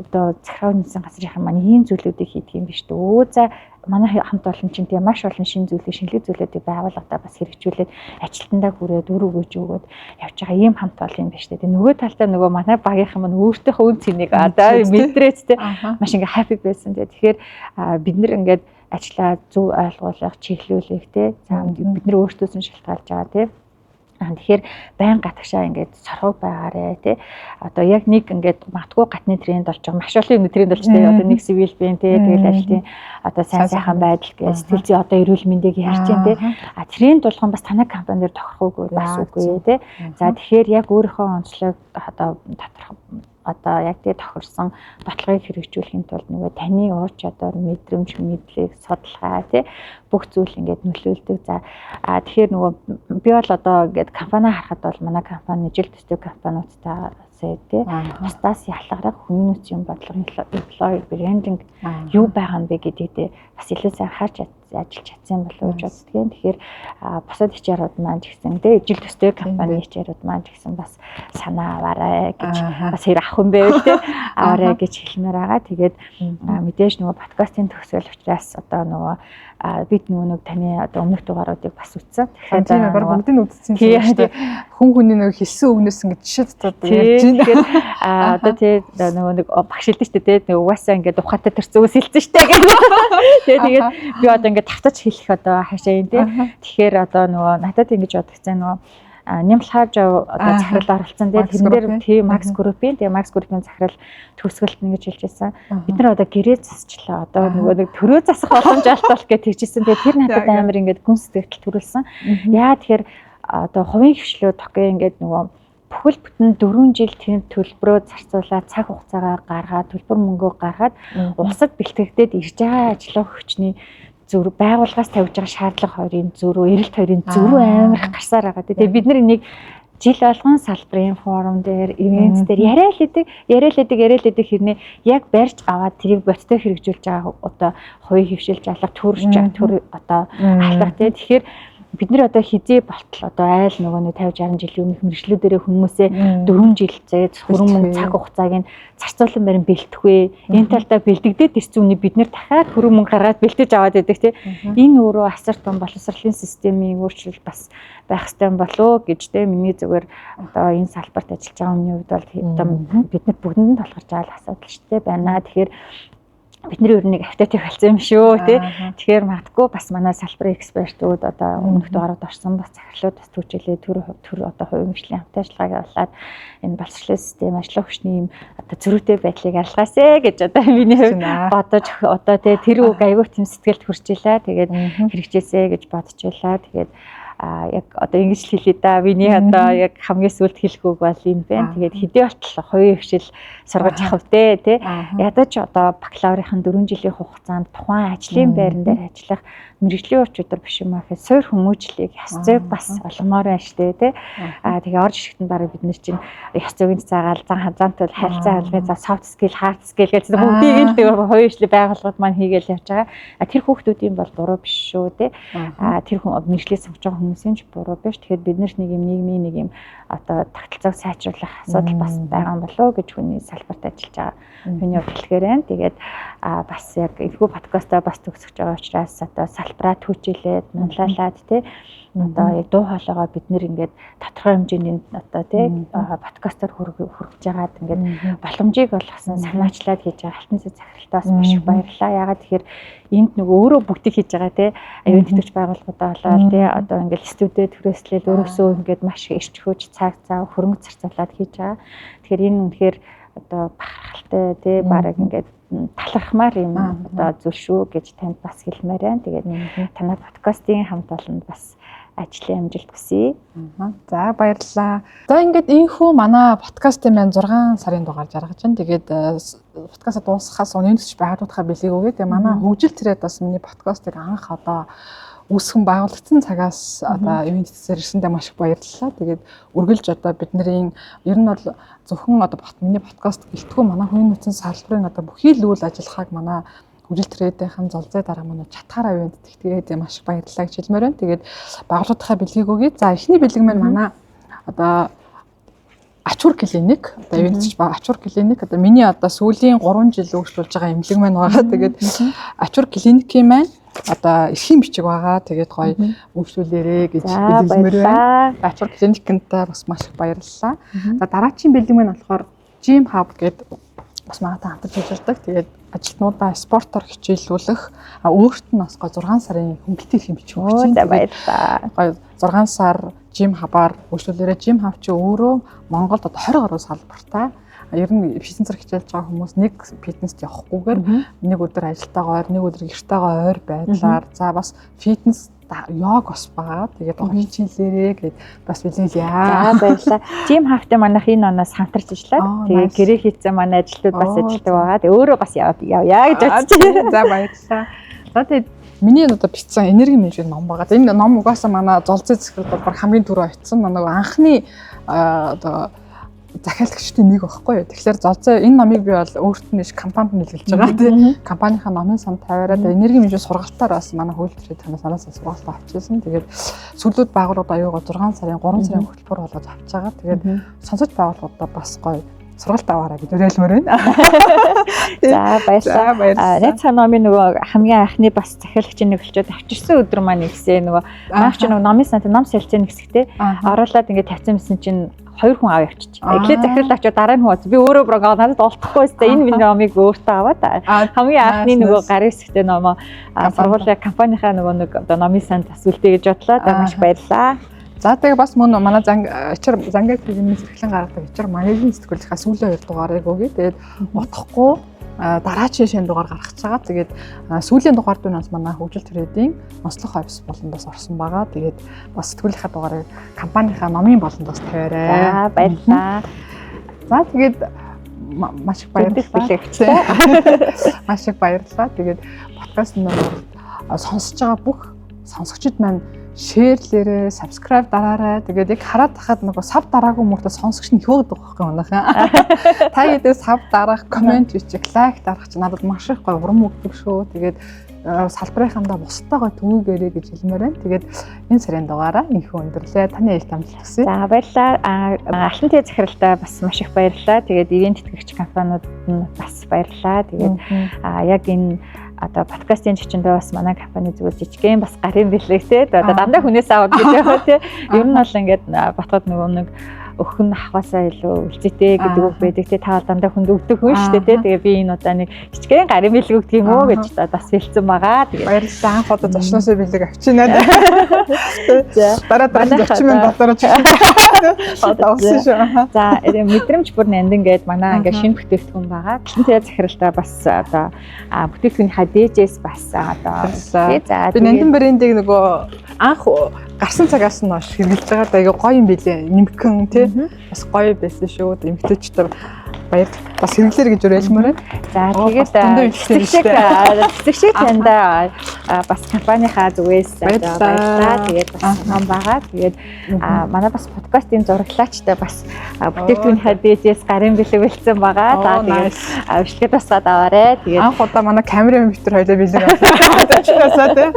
Speaker 2: одоо захиргаа нийслэн газрынхан маань ийм зүйлүүдийг хийдэг юм биш үү? За манай хамт олон чинь тийм маш олон шинэ зүйлийг шинэлэг зүйлүүдийг байгууллагадаа бас хэрэгжүүлээд ажилтнаа хүрээд үр өгөөж өгөөд явж байгаа ийм хамт олон юм байна шүү дээ. Нөгөө талдаа нөгөө манай багийнхан маань өөртөөхөө үн цэнийг одоо мэдрээч те маш ингээ happy байсан те. Тэгэхээр бид нэр ингээд ажлаа зөв ойлгуулах, чиглүүлэх те. За бид нэр өөртөөс нь шалтгаалж байгаа те. Тэгэхээр байн гатгшаа ингээд соргог байгаарэ тий. Одоо яг нэг ингээд магтгүй гатны тренд болж байгаа. Маш олон юм тренд болж байгаа. Одоо нэг civil бэн тий. Тэгэл ажлын одоо сайн сайхан байдал гэж сэтгэл зүй одоо эрүүл мэндийг ярьж байна тий. Тренд болгон бас танай компанид тохирохгүйгүй бас үгүй тий. За тэгэхээр яг өөрийнхөө онцлог одоо доторх одоо яг тэгээ тохирсон баталгааг хэрэгжүүлэхийн тулд нөгөө таны ур чадвар, мэдрэмж, мэдлэг, судалгаа тий бүх зүйл ингээд нөлөөлдөг. За тэгэхээр нөгөө би бол одоо ингээд компани харахад бол манай компани жил төстэй компаниудтай тий бусдаас ялгарах хүний нөөцийн бодлого, employer branding юу байгаа юм бэ гэдэгт бас илүү сайн харж ажиллаж чадсан болов уу гэж боддгийн. Тэгэхээр бусад HR-ууд маань ч гэсэн тий жил төстэй компани HR-ууд маань ч гэсэн бас санаа аваарай гэж бас хэрэг ах юм байв тий аваарай гэж хэлмээр байгаа. Тэгээд мэдээж нөгөө подкастын төгсгөл учраас одоо нөгөө бид нөгөө таны одоо өмнөх дугааруудыг бас үтсэн.
Speaker 1: Тэгэхээр тийм баг бүгдийг үтсэн юм шүү дээ. Хүн хүний нөгөө хэлсэн үгнээс ингэ жишээ цацаад ярьж байна.
Speaker 2: Тэгэхээр одоо тий нөгөө нэг багш хэлдэг шүү дээ. Нөгөө угаасаа ингэ ухаатай төрсөн үс хэлсэн шүү дээ гэх. Тэгээд би одоо ингэ тавтаж хэлэх одоо хаашаа юм тий. Тэгэхээр одоо нөгөө надад ингэж бодогцсан нөгөө нямлхааж одоо захирал оролцсон тий тэрэн дээр тий Max Group-ийн тий Max Group-ийн захирал төгсгөлт нь гэж хэлж байсан. Бид нар одоо гэрээ засчлаа. Одоо нөгөө нэг төрөө засах боломж олтол гэж хэлжсэн. Тэгээ тэр надад амар ингээд гүн сэтгэл төрүүлсэн. Яа тэгэхээр одоо хувийн хвшлүүд тохио ингээд нөгөө бүхэл бүтэн 4 жил тэр төлбөрөө зарцуулаад цаг хугацаагаа гаргаад төлбөр мөнгөө гаргаад улсад бэлтгэгдээд ирж байгаа ажлын хүчний зүр байгууллагаас тавьж байгаа шаардлага хоёрын зөрүү, эрэлт хоёрын зөрүү амар их гарсаар байгаа. Тэгээ бид нар энийг жил болгон салбарын форум дээр, ивент дээр яриа л эдэг хэрнээ яг барьж аваад тэрийг боттой хэрэгжүүлж байгаа одоо хувийн хвшил жалга төр одоо албах тий. Тэгэхээр бид нар одоо хизээ болтол одоо айл нөгөө 50 60 жилийн өмнөх мэржлүүдэрээ хүмүүсээ 4 жил заяа хөрөн мөнгө цаг хугацааг нь зарцуулан барин бэлтгэвэ. Энэ талдаа бэлтгэдээд ирсэн үний бид нар дахиад хөрөн мөнгө гаргаад бэлтэж аваад байдаг тий. Энэ өөрөө асар том боловсролын системийн өөрчлөлт бас байх ёстой болов гэж тий миний зүгээр одоо энэ салбарт ажиллаж байгаа хүний хувьд бол бид нар бүгдэнд нь толгорч байгаа асуудал шүү дээ байна. Тэгэхээр бидний ер нь нэг автотив болсон юм шүү тий. Тэгэхээр магадгүй бас манай салбарын экспертүүд одоо өмнөх дугаарууд орсон бас захирлууд бас түүжүүлээ төр одоо хувийн хвшлийн хамт ажиллагааг явуулаад энэ боловсролын систем ажлын хүчний юм одоо зөрүүтэй байдлыг арилгаасэ гэж одоо миний хувьд бодож одоо тий тэр үг аягүй тийм сэтгэлд хүрч илаа. Тэгээд хэрэгжээсэ гэж бодож байлаа. Тэгээд яг одоо ингэж хэлээ да. Миний одоо яг хамгийн сүүлд хэлэх үг бол энэ байна. Тэгээд хэдий болтол хоёрын хвшил сургаж авах те ядаж одоо бакалаврын 4 жилийн хугацаанд тухайн ажлын байран дээр ажиллах мэргэжлийн өчигдөр биш юм аа гэхэд суур хүмүүжлийг ёс зүйг бас олгомоор байна штэ те. Тэгээ орж ирэхэд нь бараг бид нар чинь ёс зүйн заагаал зантай харилцаа хэлбэр за soft skill hard skill гэж бүгдийг л хоёр хвшлийн байгууллагууд маань хийгээл явж байгаа. Тэр хүүхдүүдийн бол буруу биш шүү те. Тэр хүн мэргэжлээ сонгож байгаа хүмүүсийн ч буруу биш. Тэгэхээр бид нар нэг юм нийгмийн нэг юм одоо тогтолцоог сайжруулах асуудал бас байгаа юм болов гэж хүний салбарт ажиллаж байгаа. Хүний хөдөлгөөр байна. Тэгээд бас яг энэхүү подкастаа бас төгсөж байгаа учраас одоо салбараа түүчилээд манлайлаад тий одоо яг дуу хоолойгоо бид нэр ингээд тодорхой хэмжээний одоо тий подкастаар хүргэж байгаад ингээд боломжийг болгосон санаачлаад хийж байгаа алтан цэц захиралтаас маш их баярлалаа. Ягаад тэгэхээр энд нөгөө өөрөө бүгдийг хийж байгаа тий аюун тэтгэвч байгууллагуудаа болоод тий одоо ингээд студид түрээслэл өөрөөсөө ингээд маш их эрч хүч цаг зав хөрөнгө зарцуулаад хийж байгаа. Тэгэхээр энэ үнэхээр одоо бахархалтай тий бараг ингээд талархмаар юм одоо зүйл шүү гэж танд бас хэлмээр байна. Тэгээд танай подкастын хамт олонд бас ажлын амжилт хүсье.
Speaker 1: За баярлалаа. За ингээд ийхүү манай подкастын маань 6 сарын дугаар жаргаж байна. Тэгээд подкаст дуусахаас өмнө ч байгууллагаа бэлгийг өгье. Тэгээд манай хөгжил тэрэд бас миний подкастыг анх одоо үүсгэн байгуулагдсан цагаас одоо ивент зэрэгсэндээ маш их баярлалаа. Тэгээд үргэлж одоо бидний ер нь бол зөвхөн одоо миний подкаст гэлтгүү манай хувийн нөөцийн салбарын одоо бүхий л үйл ажиллагааг манай хөгжил тэрэдийнхэн золзой дараа манай чатгаараа ивент тэгтгээд маш их баярлалаа гэж хэлмээр байна. Тэгээд байгууллагынхаа бэлгийг өгье. За эхний бэлэг маань манай одоо ачуур клиник одоо ивентч ачуур клиник одоо миний одоо сүүлийн 3 жил үйлчлүүлж байгаа эмнэлэг маань байгаа. Тэгээд ачуур клиникийн маань одоо эрхийн бичиг байгаа. Тэгээд гоё үйлчлүүлээрэ гэж хэлмээр байна. Ачуур клиникэнтэй бас маш их баярлалаа. За дараагийн бэлэг маань болохоор Gym Hub гэдэг бас манайтай хамтарч ажилладаг. Тэгээд ажилтнуудаа спортоор хичээллүүлэх өөрт нь бас гоо 6 сарын хөнгөлтэй эрхийн бичиг өгч байна.
Speaker 2: За баярлалаа.
Speaker 1: Гоё 6 сар Gym Hub-аар үйлчлүүлээрэ. Gym Hub чи өөрөө Монголд одоо 20 гаруй салбартай. Ер нь фитнесээр хичээлж байгаа хүмүүс нэг фитнест явахгүйгээр нэг өдөр ажилтаагаар, нэг өдөр гэртээгаа ойр байдлаар за бас фитнес йог бас байгаа. Тэгээд хичээлээрээ гээд бас билээ.
Speaker 2: За баярлалаа. Gym Hub-тэй манайх энэ оноос хамтарч ажиллаад тэгээд гэрээ хийцэн манай ажилтнууд бас ажилладаг байгаа. Тэгээд өөрөө бас явъя гэж бодчих.
Speaker 1: За баярлалаа. За тэгээд миний одоо бичсэн энерги менежмент ном байгаа. Энэ ном угаасаа манай золзой захирал бол хамгийн түрүү очсон. Нэг анхны одоо захиалагчдын нэг байхгүй юу. Тэгэхээр золзой энэ номыг би бол өөрт нь компанид нэлгэлж байгаа тийм. Компанийнхаа номын сан тавиараад энерги менежмент сургалтаар бас манай хөлбөрөд танаас сургалт авчихсан. Тэгээд сүлүүд байгууллагууд аюугаа 6 сарын 3 сарын хөтөлбөр болоод авч байгаа. Тэгээд сонсож байгууллагуудаа бас гоё сургалт аваарай гэж уриалмаар байна.
Speaker 2: За баярлалаа. Найз номын нөгөө хамгийн анхны бас захиалагчийн нэг болчоод авчирсан өдөр маань нэгсээ нөгөө наач нөгөө номын сан ном солилцооны хэсэгтээ оруулаад ингээд тавьсан байсан чинь 2 хүн аваа явчих. Эхлээд захирал авчаа дараа нь хувац. Би өөрөө програм надад олдохгүй байсан. Энэ миний номыг өөртөө аваад хамгийн анхны нөгөө гарын хэсэгтээ номоо сургуулийн компанийнхаа нөгөө нэг одоо номын санд асуултээ гэж бодлоо. Маш баярлалаа.
Speaker 1: За тэгээ бас мөн манай Зангаа клиникийн зэрэглэн гаргадаг HR маягийн сэтгүүлийнхаа сүүлийн 2 дугаарыг өгье. Тэгээд утгахгүй дараагийн шинэ дугаар гаргаж байгаа. Тэгээд сүүлийн дугаард нь бас манай хөгжил тэрэдийн онцлог офис болондоос орсон байгаа. Тэгээд бас сэтгүүлийнхаа дугаарыг компанийнхаа номын болондоос тавиарай.
Speaker 2: За баярлалаа.
Speaker 1: За тэгээд маш их баярлалаа. Маш их баярлалаа. Тэгээд подкаст нөр сонсож байгаа бүх сонсогчид маань шеэрлээрээ, subscribe дараарай. Тэгээд яг хараад тахад нөгөө сав дараагүй мөртөө сонсогч нь хөөд байгаа юм байна. Та гэдэг сав дараах, комент бичих, лайк дарах чинь надад маш их гоё урам өгдөг шүү. Тэгээд салбарынхандаа бусдаагаа төвөгөөрэй гэж хэлмээр байна. Тэгээд энэ сарын дугаараа инхүү өндөрлөө. Таны ээлж амжилт хүсье.
Speaker 2: За баярлалаа. Алтан цэц захиралтай бас маш их баярлалаа. Тэгээд ивент тэтгэгч компаниуд нь бас баярлалаа. Тэгээд яг энэ одоо подкастын чичэндээ бас манай компани зүгээр жижигхэн бас гарын бэлэг те одоо дандаа хүнээс аваад гэж яваа те ер нь бол ингээд батгад нөгөө нэг өхөн ахвасаа илүү үлцэтэй гэдэг үг байдаг. Тэгээ та дандаа хүнд өгдөг хүн шүү дээ. Тэгээ би энэ удаа нэг жижигхэн гарын бэлэг өгдөг юм уу гэж бас хэлсэн байгаа. Тэгээ
Speaker 1: баярлалаа. Анх удаа зочноосоо бэлэг авчинаа. Дараа 40 минут болоорч. Давсан шүү.
Speaker 2: За мэдрэмж бүр нандин гээд манай ингээ шинэ бүтээгдэхүүн байгаа. Гэлэнтэй захиралтай бас одоо бүтээгдэхүүнийхаа дээжээс бас одоо
Speaker 1: би нандин брендийг нөгөө анх гарсан цагаас нь хойш хэрэглэж байгаа. Айгаа гоё юм билээ. Нимхэн тий бас гоё байсан шүү. Эмгтээчдэр баяр бас хэрэглэр гэж уриалмаар байна.
Speaker 2: За тэгээд цэцэг танда бас компанийнхаа зүгээс баярлалаа. Тэгээд бас ном байгаа. Тэгээд манай бас подкастын зураглаачтай бас бүтээгдэхүүнийхаа дээжээс гарын бэлэг бэлдсэн байгаа. За тэгээд авшлага тасгаад аваарэ. Тэгээд
Speaker 1: анх удаа манай камерын мэтэр хоёлаа бэлэг авчихсан тий.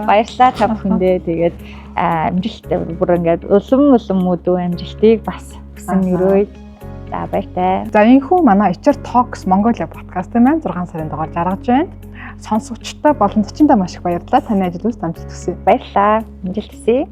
Speaker 2: Баярлалаа та бүхэндээ. Тэгээд амжилттай бүр ингээд улам өдөө амжилтыг бас хүсэн өрөөе. За баяртай.
Speaker 1: За энэхүү манай HR Talks Mongolia подкаст маань 6 сарын дугаар жаргаж байна. Сонсогчтой болон зочиндоо маш их баярлалаа. Таны ажил үйлс амжилт хүсье.
Speaker 2: Баярлалаа. Амжилт хүсье.